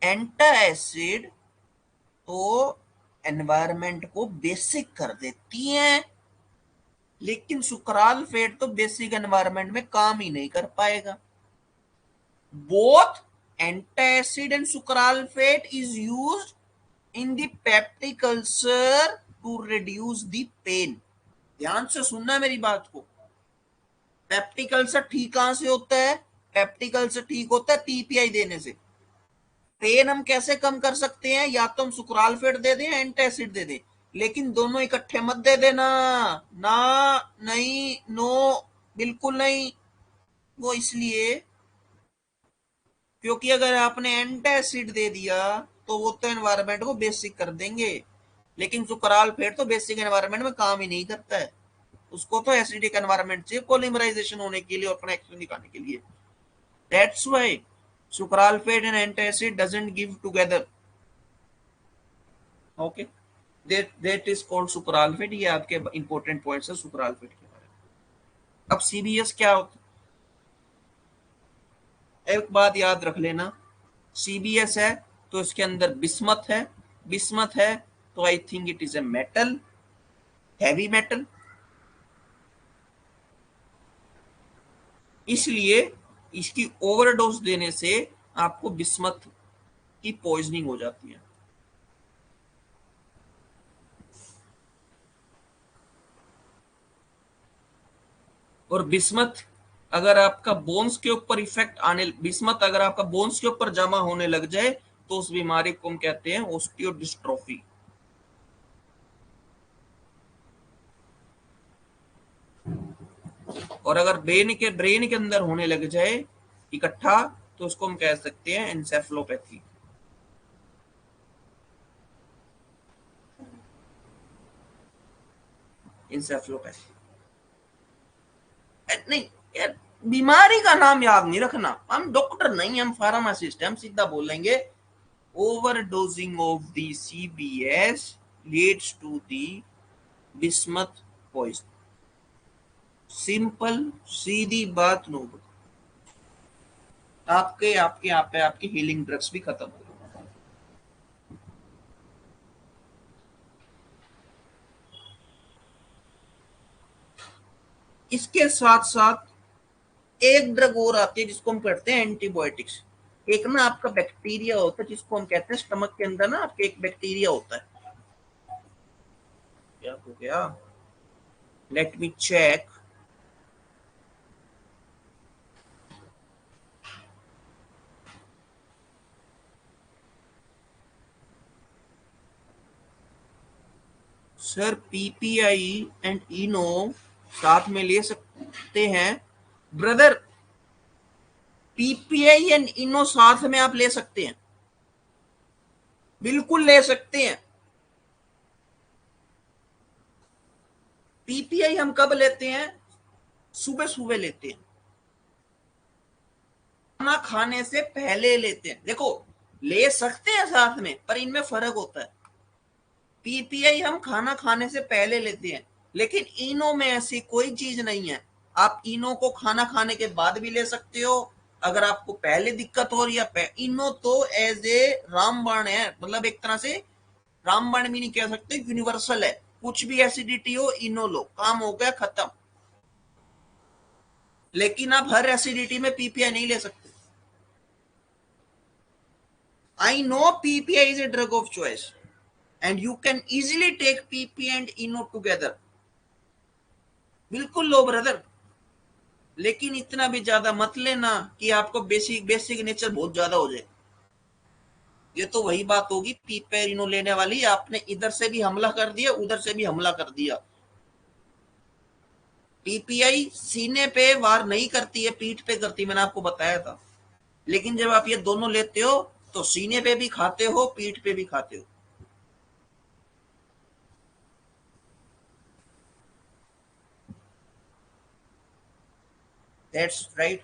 S1: एंटासिड तो एनवायरनमेंट को बेसिक कर देती हैं, लेकिन सुक्रालफेट तो बेसिक एनवायरनमेंट में काम ही नहीं कर पाएगा। Both antacid and sucralfate is used in the peptic ulcer to reduce the pain. ध्यान से सुनना मेरी बात को, पेप्टिक अल्सर ठीक कहां से होता है, पेप्टिक अल्सर ठीक होता है पीपीआई देने से। पेन हम कैसे कम कर सकते हैं, या तो हम सुक्रालफेट दे दें, एंटासिड दे दें, लेकिन दोनों इकट्ठे मत दे देना। ना, नहीं, नो, बिल्कुल नहीं। वो इसलिए क्योंकि अगर आपने एंटासिड दे दिया तो वो तो एनवायरनमेंट को बेसिक कर देंगे, लेकिन सुकराल फेट तो बेसिक एनवायरनमेंट में काम ही नहीं करता है। उसको तो एसिडिक एनवायरनमेंट चाहिए पॉलीमराइजेशन होने के लिए और अपना एक्शन दिखाने के लिए। That's why sucralfate and antacid doesn't give together. Okay, that is called sucralfate। ये आपके इंपॉर्टेंट पॉइंट्स है sucralfate के बारे में। अब CBS क्या होता है, एक बात याद रख लेना, CBS है तो इसके अंदर बिस्मथ है। बिस्मथ है तो I think it is a metal, heavy metal, इसलिए इसकी ओवरडोज देने से आपको बिस्मथ की पॉइजनिंग हो जाती है। और बिस्मथ अगर आपका बोन्स के ऊपर इफेक्ट आने, बिस्मथ अगर आपका बोन्स के ऊपर जमा होने लग जाए तो उस बीमारी को हम कहते हैं ऑस्टियोडिस्ट्रोफी। और अगर ब्रेन के अंदर होने लग जाए इकट्ठा तो उसको हम कह सकते हैं एंसेफेलोपैथी। इंसेफ्लोपैथी नहीं यार, बीमारी का नाम याद नहीं रखना, हम डॉक्टर नहीं, हम फार्मासिस्ट, हम सीधा बोलेंगे overdosing of the CBS leads to the bismuth poison। Simple सीधी बात, नो, आपके आपके आप पे आपकी हीलिंग ड्रग्स भी खत्म हो। इसके साथ साथ एक ड्रग और आती है जिसको हम कहते हैं एंटीबायोटिक्स। एक ना आपका बैक्टीरिया होता है जिसको हम कहते हैं स्टमक के अंदर ना आपके एक बैक्टीरिया होता है, क्या हो गया, let me check. Sir PPI and Eno साथ में ले सकते हैं ब्रदर, पीपीआई एंड इनो साथ में आप ले सकते हैं, बिल्कुल ले सकते हैं। पीपीआई हम कब लेते हैं, सुबह सुबह लेते हैं, खाना खाने से पहले लेते हैं। देखो ले सकते हैं साथ में पर इनमें फर्क होता है। पीपीआई हम खाना खाने से पहले लेते हैं, लेकिन इनो में ऐसी कोई चीज नहीं है। आप इनो को खाना खाने के बाद भी ले सकते हो अगर आपको पहले दिक्कत हो रही है। इनो तो एज ए रामबाण है, मतलब एक तरह से रामबाण भी नहीं कह सकते, यूनिवर्सल है। कुछ भी एसिडिटी हो इनो लो, काम हो गया खत्म। लेकिन आप हर एसिडिटी में पीपीआई नहीं ले सकते। I know PPI is a drug of choice and you can easily take PP and ENO together। बिल्कुल लो ब्रदर, लेकिन इतना भी ज्यादा मत लेना कि आपको बेसिक बेसिक नेचर बहुत ज्यादा हो जाए। ये तो वही बात होगी पीपे इनो लेने वाली, आपने इधर से भी हमला कर दिया उधर से भी हमला कर दिया। पीपीआई सीने पे वार नहीं करती है, पीठ पे करती, मैंने आपको बताया था। लेकिन जब आप ये दोनों लेते हो तो सीने पे भी खाते हो पीठ पे भी खाते हो। That's right.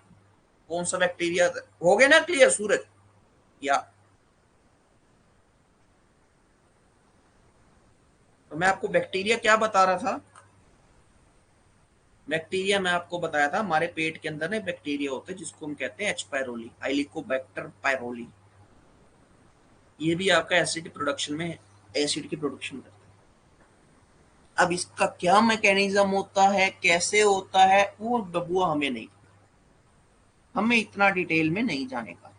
S1: कौन सा बैक्टीरिया हो गया ना क्लियर सूरज, या तो मैं आपको बैक्टीरिया क्या बता रहा था, बैक्टीरिया मैं आपको बताया था हमारे पेट के अंदर ना बैक्टीरिया होते हैं जिसको हम कहते हैं एच पायरोली, हेलिकोबैक्टर पायरोली। ये भी आपका एसिड प्रोडक्शन में एसिड की प्रोडक्शन करता है। अब इसका क्या मैकेनिज्म होता है, कैसे होता है, वो बबुआ हमें नहीं, हमें इतना डिटेल में नहीं जाने का।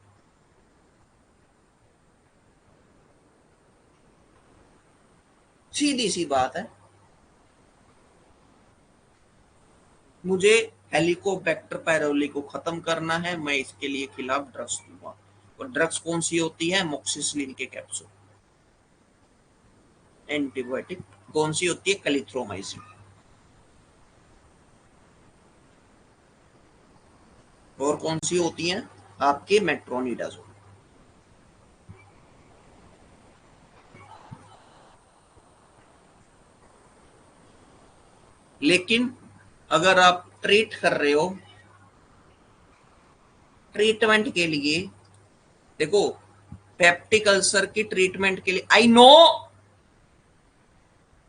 S1: सीधी सी बात है, मुझे हेलिकोबैक्टर पायरोली को खत्म करना है, मैं इसके लिए खिलाफ ड्रग्स दूंगा। और ड्रग्स कौन सी होती है, मोक्सिसिलिन के कैप्सूल। एंटीबायोटिक कौन सी होती है? क्लेरिथ्रोमाइसिन। और कौन सी होती है आपके? मेट्रोनिडाजोल। लेकिन अगर आप ट्रीट कर रहे हो, ट्रीटमेंट के लिए देखो, पेप्टिक अल्सर की ट्रीटमेंट के लिए I know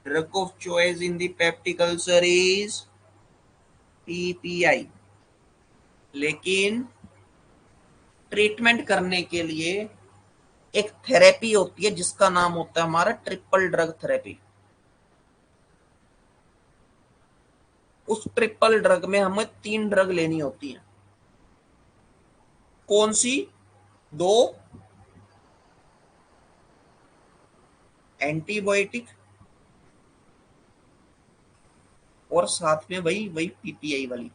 S1: drug of choice in the peptic ulcer is PPI, लेकिन ट्रीटमेंट करने के लिए एक थेरेपी होती है जिसका नाम होता है हमारा ट्रिपल ड्रग थेरेपी। उस ट्रिपल ड्रग में हमें 3 ड्रग लेनी होती है। कौन सी? 2 एंटीबायोटिक और साथ में वही वही पीपीआई वाली।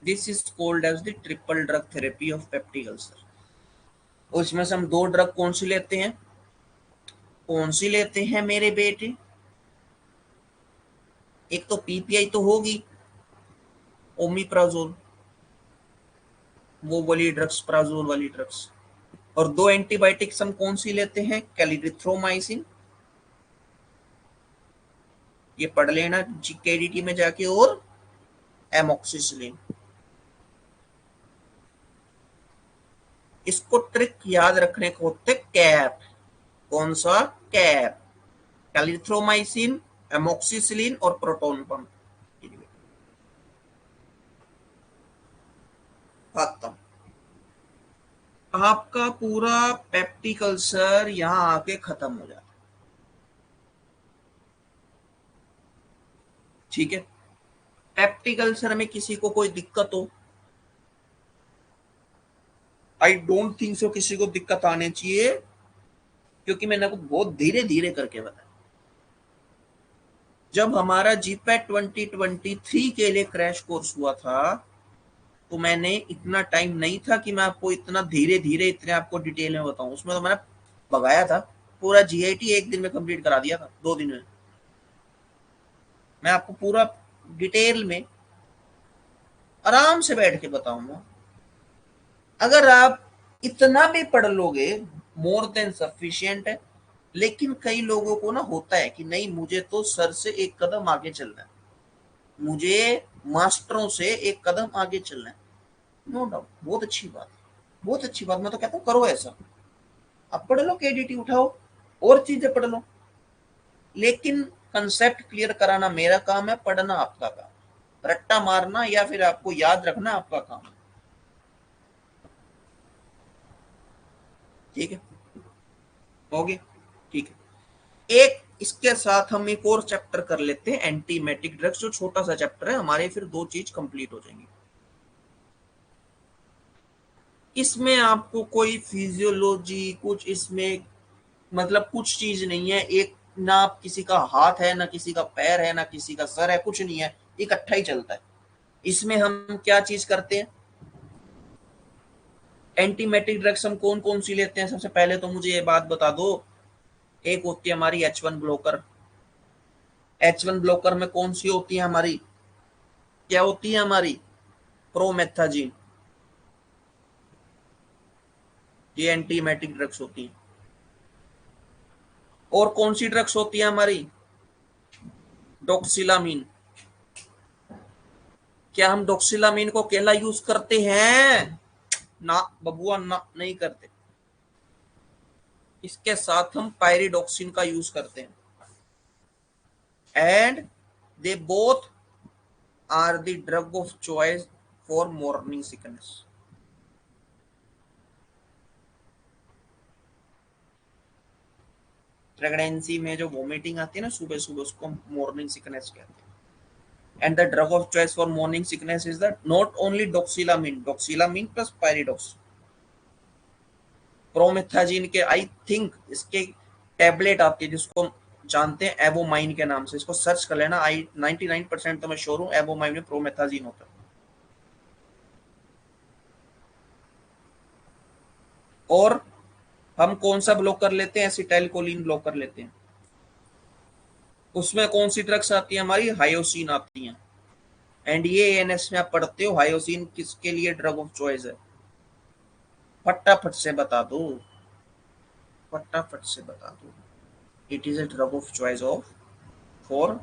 S1: This is called as the triple drug therapy of peptic ulcer. उसमें से हम 2 ड्रग कौन सी लेते हैं? कौन सी लेते हैं मेरे बेटे? एक तो पीपीआई तो होगी, ओमिप्राजोल, वो वाली ड्रग्स, प्राजोल वाली ड्रग्स। और 2 एंटीबायोटिक्स हम कौन सी लेते हैं? क्लेरिथ्रोमाइसिन, ये पढ़ लेना केडीटी में जाके, और एमोक्सिसिलिन। इसको ट्रिक याद रखने को होते कैप। कौन सा? कैप। कैलिथ्रोमाइसिन, एमोक्सिसिलिन और प्रोटोन पंप। खत्म। आपका पूरा पेप्टिक अल्सर यहां आके खत्म हो जाता है। ठीक है। पेप्टिक अल्सर में किसी को कोई दिक्कत हो? आई डोंट थिंक सो किसी को दिक्कत आने चाहिए, क्योंकि मैंने आपको बहुत धीरे धीरे करके बताया। जब हमारा जीपैट 2023 के लिए क्रैश कोर्स हुआ था, तो मैंने इतना टाइम नहीं था कि मैं आपको इतना धीरे धीरे इतने आपको डिटेल में बताऊं। उसमें तो मैंने भगाया था, पूरा जीआईटी 1 दिन में कंप्लीट करा दिया था, 2 दिन में। मैं आपको पूरा डिटेल में आराम से बैठ के बताऊंगा। अगर आप इतना भी पढ़ लोगे, मोर देन सफिशियंट है। लेकिन कई लोगों को ना होता है कि नहीं, मुझे तो सर से एक कदम आगे चलना है, मुझे मास्टरों से एक कदम आगे चलना है। नो डाउट, बहुत अच्छी बात, बहुत अच्छी बात। मैं तो कहता हूँ करो ऐसा। अब पढ़ लो, केडीटी उठाओ, और चीजें पढ़ लो, लेकिन कंसेप्ट क्लियर कराना मेरा काम है, पढ़ना आपका काम। रट्टा मारना या फिर आपको याद रखना आपका काम है। ठीक है, हो गया? ठीक है। एक इसके साथ हम एक और चैप्टर कर लेते हैं, एंटीमेटिक ड्रग्स, जो छोटा सा चैप्टर है हमारे, फिर 2 चीज कंप्लीट हो जाएंगी। इसमें आपको कोई फिजियोलॉजी कुछ इसमें मतलब कुछ चीज नहीं है। एक ना किसी का हाथ है, ना किसी का पैर है, ना किसी का सर है, कुछ नहीं है, इकट्ठा ही चलता है। इसमें हम क्या चीज करते हैं? एंटीमेटिक ड्रग्स हम कौन कौन सी लेते हैं? सबसे पहले तो मुझे ये बात बता दो, एक होती है हमारी H1 ब्लॉकर। H1 ब्लॉकर में कौन सी होती है हमारी? क्या होती है हमारी? प्रोमेथाजीन। ये एंटीमेटिक ड्रग्स होती है। और कौन सी ड्रग्स होती है हमारी? डोक्सिलामीन। क्या हम डोक्सिलामीन को अकेला यूज करते हैं? ना बबुआ, ना, नहीं करते। इसके साथ हम पायरिडोक्सिन का यूज करते हैं। And they both are the drug of choice for morning sickness. Pregnancy में जो वोमिटिंग आती है ना सुबह सुबह, उसको मॉर्निंग सिकनेस कहते हैं। And the drug of choice for morning sickness is that not only doxylamine plus pyridox। Promethazine के आई थिंक इसके टैबलेट आती है जिसको हम जानते हैं एवोमाइन के नाम से। इसको सर्च कर लेना, आई 99% तो मैं श्योर हूँ एवोमाइन में प्रोमेथाजीन होता है। और हम कौन सा ब्लॉकर लेते हैं? एसिटाइलकोलिन ब्लॉकर लेते हैं। उसमें कौन सी ड्रग्स आती है? हमारी हायोसिन आती हैं। एंड ये एएनएस में आप पढ़ते हो, हायोसिन किसके लिए ड्रग ऑफ चॉइस है? फटाफट से बता दो, फटाफट से बता दो। It is a drug of choice of for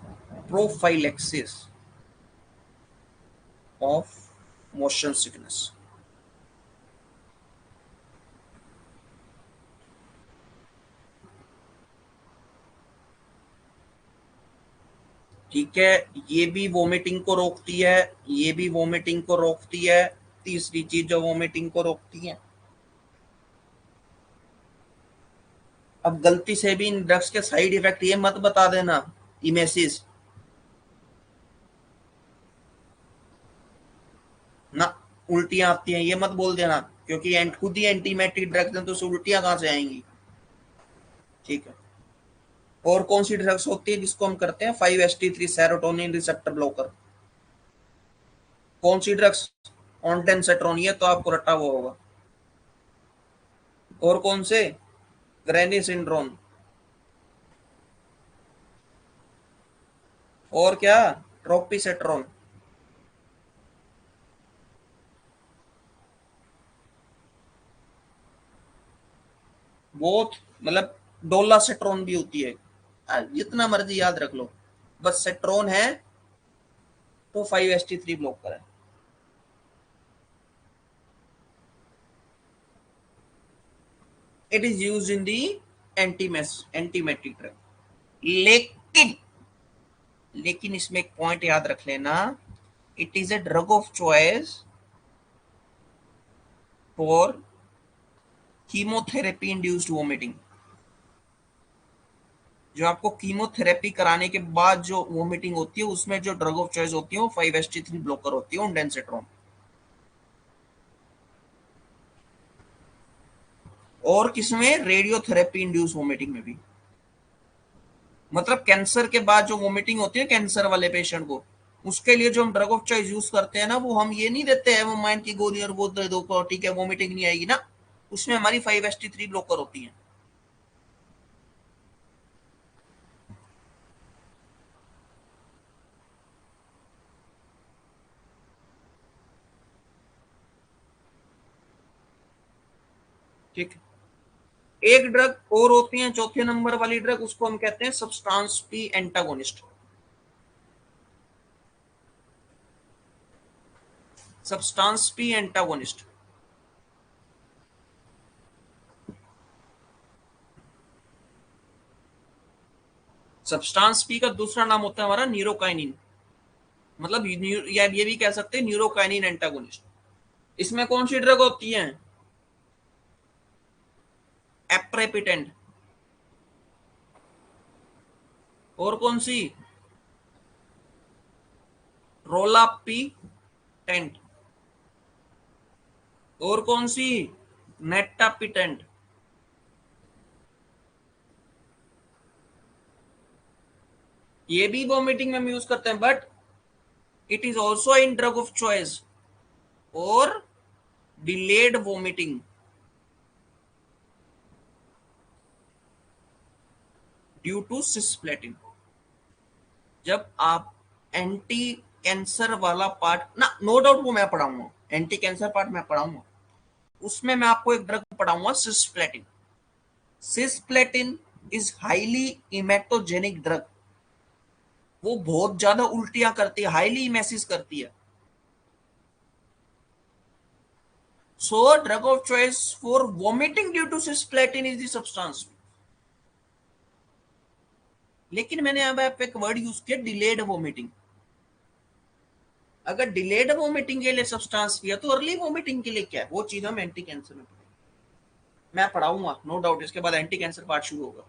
S1: prophylaxis of motion sickness. ठीक है, ये भी वोमिटिंग को रोकती है, ये भी वोमिटिंग को रोकती है। तीसरी चीज जो वोमिटिंग को रोकती है, अब गलती से भी इन ड्रग्स के साइड इफेक्ट ये मत बता देना, इमेसिस ना, उल्टियां आती हैं ये मत बोल देना, क्योंकि खुद ही एंटीमेटिक ड्रग्स हैं तो उसे उल्टियां कहां से आएंगी? ठीक है। और कौन सी ड्रग्स होती है जिसको हम करते हैं 5-HT3 सेरोटोनिन रिसेप्टर ब्लॉकर? कौन सी ड्रग्स? ऑनटेनसेट्रोन, ये तो आपको रटा हुआ होगा। और कौन से? Granny syndrome. और क्या? ट्रोपिसेट्रोन। बहुत, मतलब डोला सेट्रोन भी होती है। जितना मर्जी याद रख लो, बस सेट्रोन है तो 5-HT3 ब्लॉकर है। It is use in the antiemetic drug. लेकिन लेकिन इसमें एक पॉइंट याद रख लेना, it is a drug of choice for chemotherapy induced vomiting. जो आपको कीमोथेरेपी कराने के बाद जो वोमिटिंग होती है, उसमें जो ड्रग ऑफ चॉइस होती है वो 5-HT3 ब्लॉकर होती है, ऑनडेनसेट्रोन। और किसमें? रेडियोथेरेपी इंड्यूस वोमिटिंग में भी। मतलब कैंसर के बाद जो वोमिटिंग होती है कैंसर वाले पेशेंट को, उसके लिए जो हम ड्रग ऑफ चॉइस यूज करते हैं ना, वो हम ये नहीं देते हैं वो माइन की गोली और वो दे दो ठीक है वोमिटिंग नहीं आएगी ना, उसमें हमारी 5-HT3 ब्लॉकर होती है। ठीक है। एक ड्रग और होती है चौथे नंबर वाली ड्रग, उसको हम कहते हैं substance P antagonist. Substance P antagonist. Substance P का दूसरा नाम होता है हमारा न्यूरोकाइनिन, मतलब या ये भी कह सकते हैं न्यूरोकाइनिन एंटागोनिस्ट। इसमें कौन सी ड्रग होती है? एप्रेपिटेंट। और कौन सी? रोलापी टेंट। और कौन सी? नेटापिटेंट। ये भी वॉमिटिंग में हम यूज करते हैं, but it is also in drug of choice और delayed vomiting due to cisplatin. जब आप एंटी कैंसर वाला पार्ट ना, नो डाउट वो मैं पढ़ाऊंगा, एंटी कैंसर पार्ट मैं पढ़ाऊंगा, उसमें मैं आपको एक ड्रग पढ़ाऊंगा cisplatin. Cisplatin is highly emetogenic drug. वो बहुत ज्यादा उल्टियां करती है, हाईली इमेसिस करती है। So drug of choice for vomiting due to cisplatin is the substance. लेकिन मैंने अब आप एक वर्ड यूज किया, डिलेड वोमिटिंग। अगर डिलेड वोमिटिंग के लिए सब्सटेंस किया तो अर्ली वोमिटिंग के लिए क्या है? वो चीज हम एंटी कैंसर में मैं पढ़ाऊंगा, नो डाउट। इसके बाद एंटी कैंसर पार्ट शुरू होगा।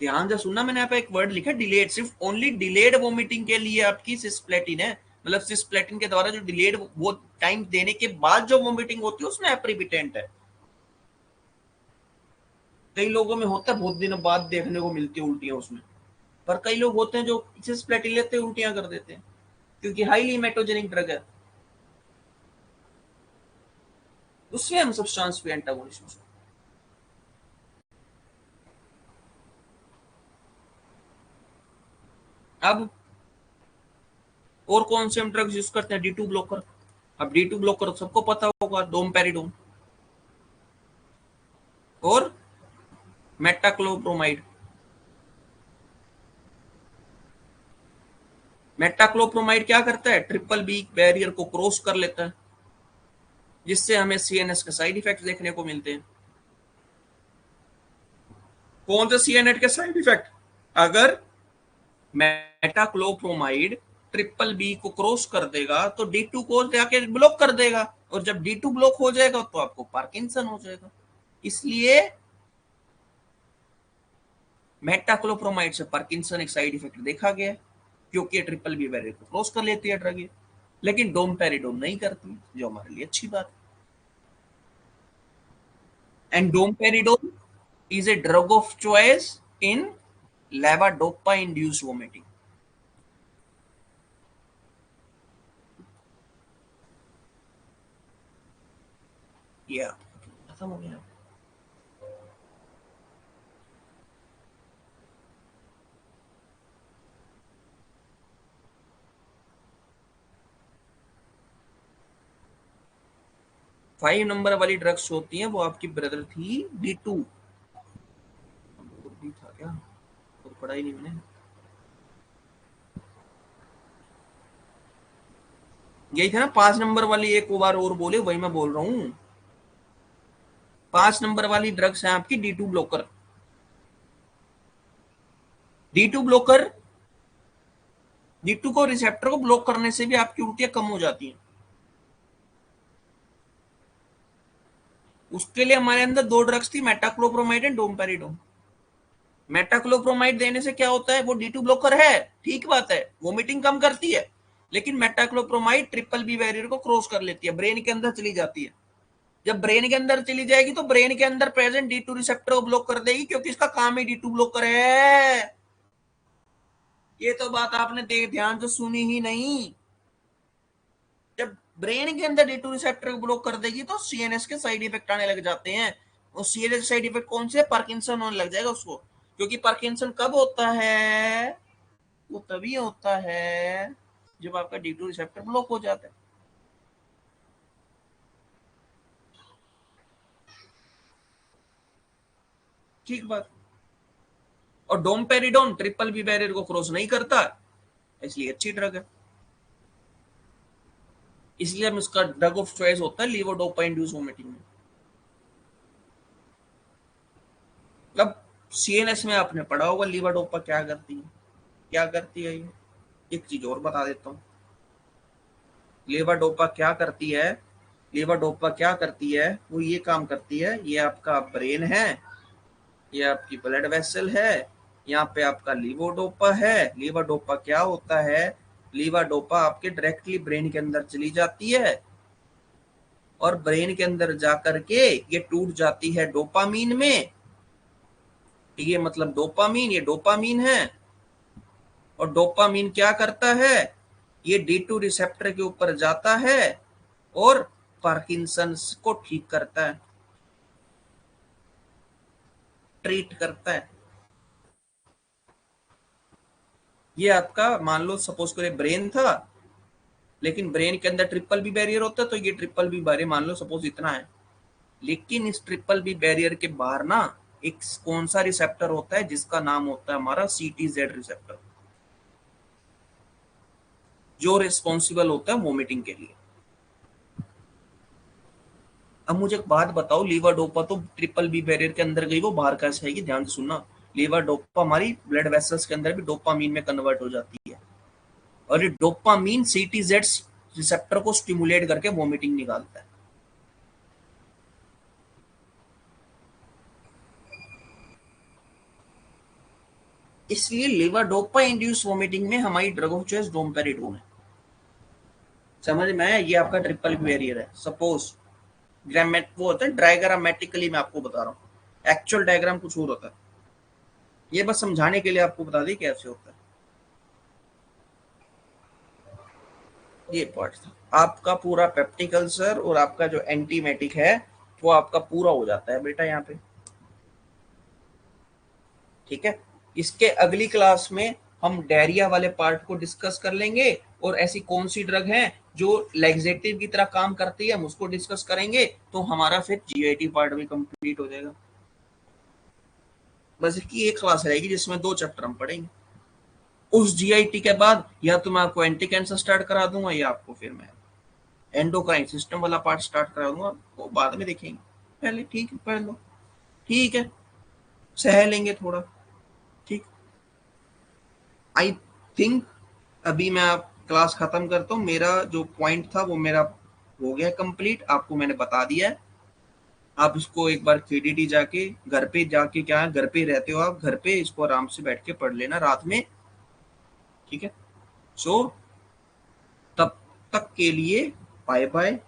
S1: ध्यान से सुनना, मैंने यहाँ पे एक वर्ड लिखा डिलेड, सिर्फ ओनली डिलेड वोमिटिंग के लिए आपकी सिस्प्लेटिन है। मतलब सिस्प्लेटिन के द्वारा जो डिलेड वो टाइम देने के बाद जो वोमिटिंग होती है उसमें एप्रीबिटेंट है। कई लोगों में होता है, बहुत दिनों बाद देखने को मिलती है उल्टियां उसमें। पर कई लोग होते हैं जो सिस्प्लेटिन लेते हैं उल्टियां कर देते हैं, क्योंकि हाईली मेटोजेनिक ड्रग है। तो सेम सब्सटेंस पे एंटागोनिस्ट। अब और कौन से हम ड्रग्स यूज करते हैं? D two blocker. अब डी टू ब्लॉकर सबको पता होगा, डोमपेरिडोन और मेटाक्लोप्रोमाइड। मेटाक्लोप्रोमाइड क्या करता है? ट्रिपल बी बैरियर को क्रॉस कर लेता है, जिससे हमें सीएनएस के साइड इफेक्ट देखने को मिलते हैं। कौन से सीएनएट के साइड इफेक्ट? अगर मेटाक्लोप्रोमाइड ट्रिपल बी को क्रॉस कर देगा तो डी टू को जाके ब्लॉक कर देगा, और जब डी टू ब्लॉक हो जाएगा तो आपको पार्किंसन हो जाएगा। इसलिए मेटाक्लोप्रोमाइड से पार्किंसन एक साइड इफेक्ट देखा गया, क्योंकि ट्रिपल बी बैरियर को क्रॉस कर लेती है ड्रग, लेकिन डोमपेरिडोन नहीं करती, जो हमारे लिए अच्छी बात है। And domperidone is a drug of choice in levodopa induced vomiting. Yeah, खत्म हो गया। 5 नंबर वाली ड्रग्स होती हैं वो आपकी ब्रदर थी डी टू। भी था क्या? तो पढ़ा ही नहीं मैंने। यही था ना 5 नंबर वाली, एक बार और बोले, वही मैं बोल रहा हूँ। 5 नंबर वाली ड्रग्स है आपकी D two blocker. D two blocker, D two को रिसेप्टर को ब्लॉक करने से भी आपकी उल्टियां कम हो जाती हैं। उसके लिए हमारे अंदर दो ड्रग्स थी, मेटाक्लोप्रोमाइड एंड डोमपेरिडोन। मेटाक्लोप्रोमाइड देने से क्या होता है? वो डी टू ब्लॉकर है, ठीक बात है, वोमिटिंग कम करती है, लेकिन मेटाक्लोप्रोमाइड ट्रिपल बी बैरियर को क्रॉस कर लेती है, ब्रेन के अंदर चली जाती है। जब ब्रेन के अंदर चली जाएगी तो ब्रेन के अंदर प्रेजेंट डी टू रिसेप्टर को ब्लॉक कर देगी, क्योंकि इसका काम ही डी टू ब्लॉकर है। ये तो बात आपने ध्यान से सुनी ही नहीं। जब ब्रेन के अंदर डी टू रिसेप्टर को ब्लॉक कर देगी तो सीएनएस के साइड इफेक्ट आने लग जाते हैं। और सीएनएस साइड इफेक्ट कौन से? पार्किंसन होने लग जाएगा उसको। क्योंकि पार्किंसन कब होता है? वो तभी होता है जब आपका डी टू रिसेप्टर ब्लॉक हो जाता है। ठीक बात। और डोमपेरिडोन ट्रिपल बी बैरियर को क्रॉस नहीं करता, इसलिए अच्छी ड्रग है। इसलिए हम इसका ड्रग ऑफ चॉइस होता है लीवोडोपा इंड्यूस वोमिटिंग में। अब सीएनएस में आपने पढ़ा होगा लीवोडोपा क्या करती है, क्या करती है ये। एक चीज और बता देता हूँ, लेवाडोपा क्या करती है। लेवाडोपा क्या करती है? वो ये काम करती है, ये आपका ब्रेन है, ये आपकी ब्लड वेसल है, यहाँ पे आपका लीवोडोपा है। लीवाडोपा क्या होता है? लीवाडोपा आपके डायरेक्टली ब्रेन के अंदर चली जाती है, और ब्रेन के अंदर जाकर के ये टूट जाती है डोपामीन में। ये मतलब डोपामीन, ये डोपामीन है। और डोपामीन क्या करता है? ये डी टू रिसेप्टर के ऊपर जाता है और पार्किंसंस को ठीक करता है, ट्रीट करता है। ये आपका मान लो सपोज करें ब्रेन था, लेकिन ब्रेन के अंदर ट्रिपल बी बैरियर होता है, तो ये ट्रिपल बी बैरियर मान लो सपोज इतना है, लेकिन इस ट्रिपल बी बैरियर के बाहर ना एक कौन सा रिसेप्टर होता है, जिसका नाम होता है हमारा सीटीजेड रिसेप्टर, जो रिस्पॉन्सिबल होता है वोमिटिंग के लिए। अब मुझे एक बात बताओ, लीवर डोपा तो ट्रिपल बी बैरियर के अंदर गई, वो बाहर कैसे आएगी? ध्यान से सुनना। लीवर डोपा हमारी ब्लड वेसल्स के अंदर भी डोपामीन में कन्वर्ट हो जाती है, और ये डोपामीन सीटीजेड रिसेप्टर को स्टिमुलेट करके वोमिटिंग निकालता है। इसलिए लेवाडोपा इंड्यूस वोमिटिंग में हमारी ड्रग ऑफ चॉइस डोमपेरिडोन है। समझ में आया? ये आपका ट्रिपल बैरियर है। सपोज ग्रामेट वो होता है, डायग्रामेटिकली मैं आपको बता रहा हूँ, एक्चुअल डायग्राम कुछ और होता है। ये बस समझाने के लिए आपको बता दी कैसे होता है। ये पार्ट था आपका पूरा पेप्टिक अल्सर, और आपका जो एंटीमेटिक है वो आपका पूरा हो जाता है बेटा यहाँ पे। ठीक है, इसके अगली क्लास में हम डायरिया वाले पार्ट को डिस्कस कर लेंगे, और ऐसी कौन सी ड्रग है जो लैक्सेटिव की तरह काम करती है हम उसको डिस्कस करेंगे, तो हमारा फिर जीआईटी पार्ट भी कंप्लीट हो जाएगा। बस इसकी एक क्लास रहेगी जिसमें 2 चैप्टर हम पढ़ेंगे। उस जीआईटी के बाद या तो मैं आपको एंटी कैंसर स्टार्ट करा दूंगा, या आपको फिर मैं एंडोक्राइन सिस्टम वाला पार्ट स्टार्ट करा दूंगा, वो बाद में देखेंगे। पहले ठीक है पढ़ लो, ठीक है, सह लेंगे थोड़ा। ठीक, आई थिंक अभी मैं आप क्लास खत्म करता हूँ। मेरा जो पॉइंट था वो मेरा हो गया कंप्लीट, आपको मैंने बता दिया है। आप इसको एक बार केडीटी जाके घर पे जाके, क्या है घर पे रहते हो आप, घर पे इसको आराम से बैठ के पढ़ लेना रात में। ठीक है, सो तब तक के लिए बाय बाय।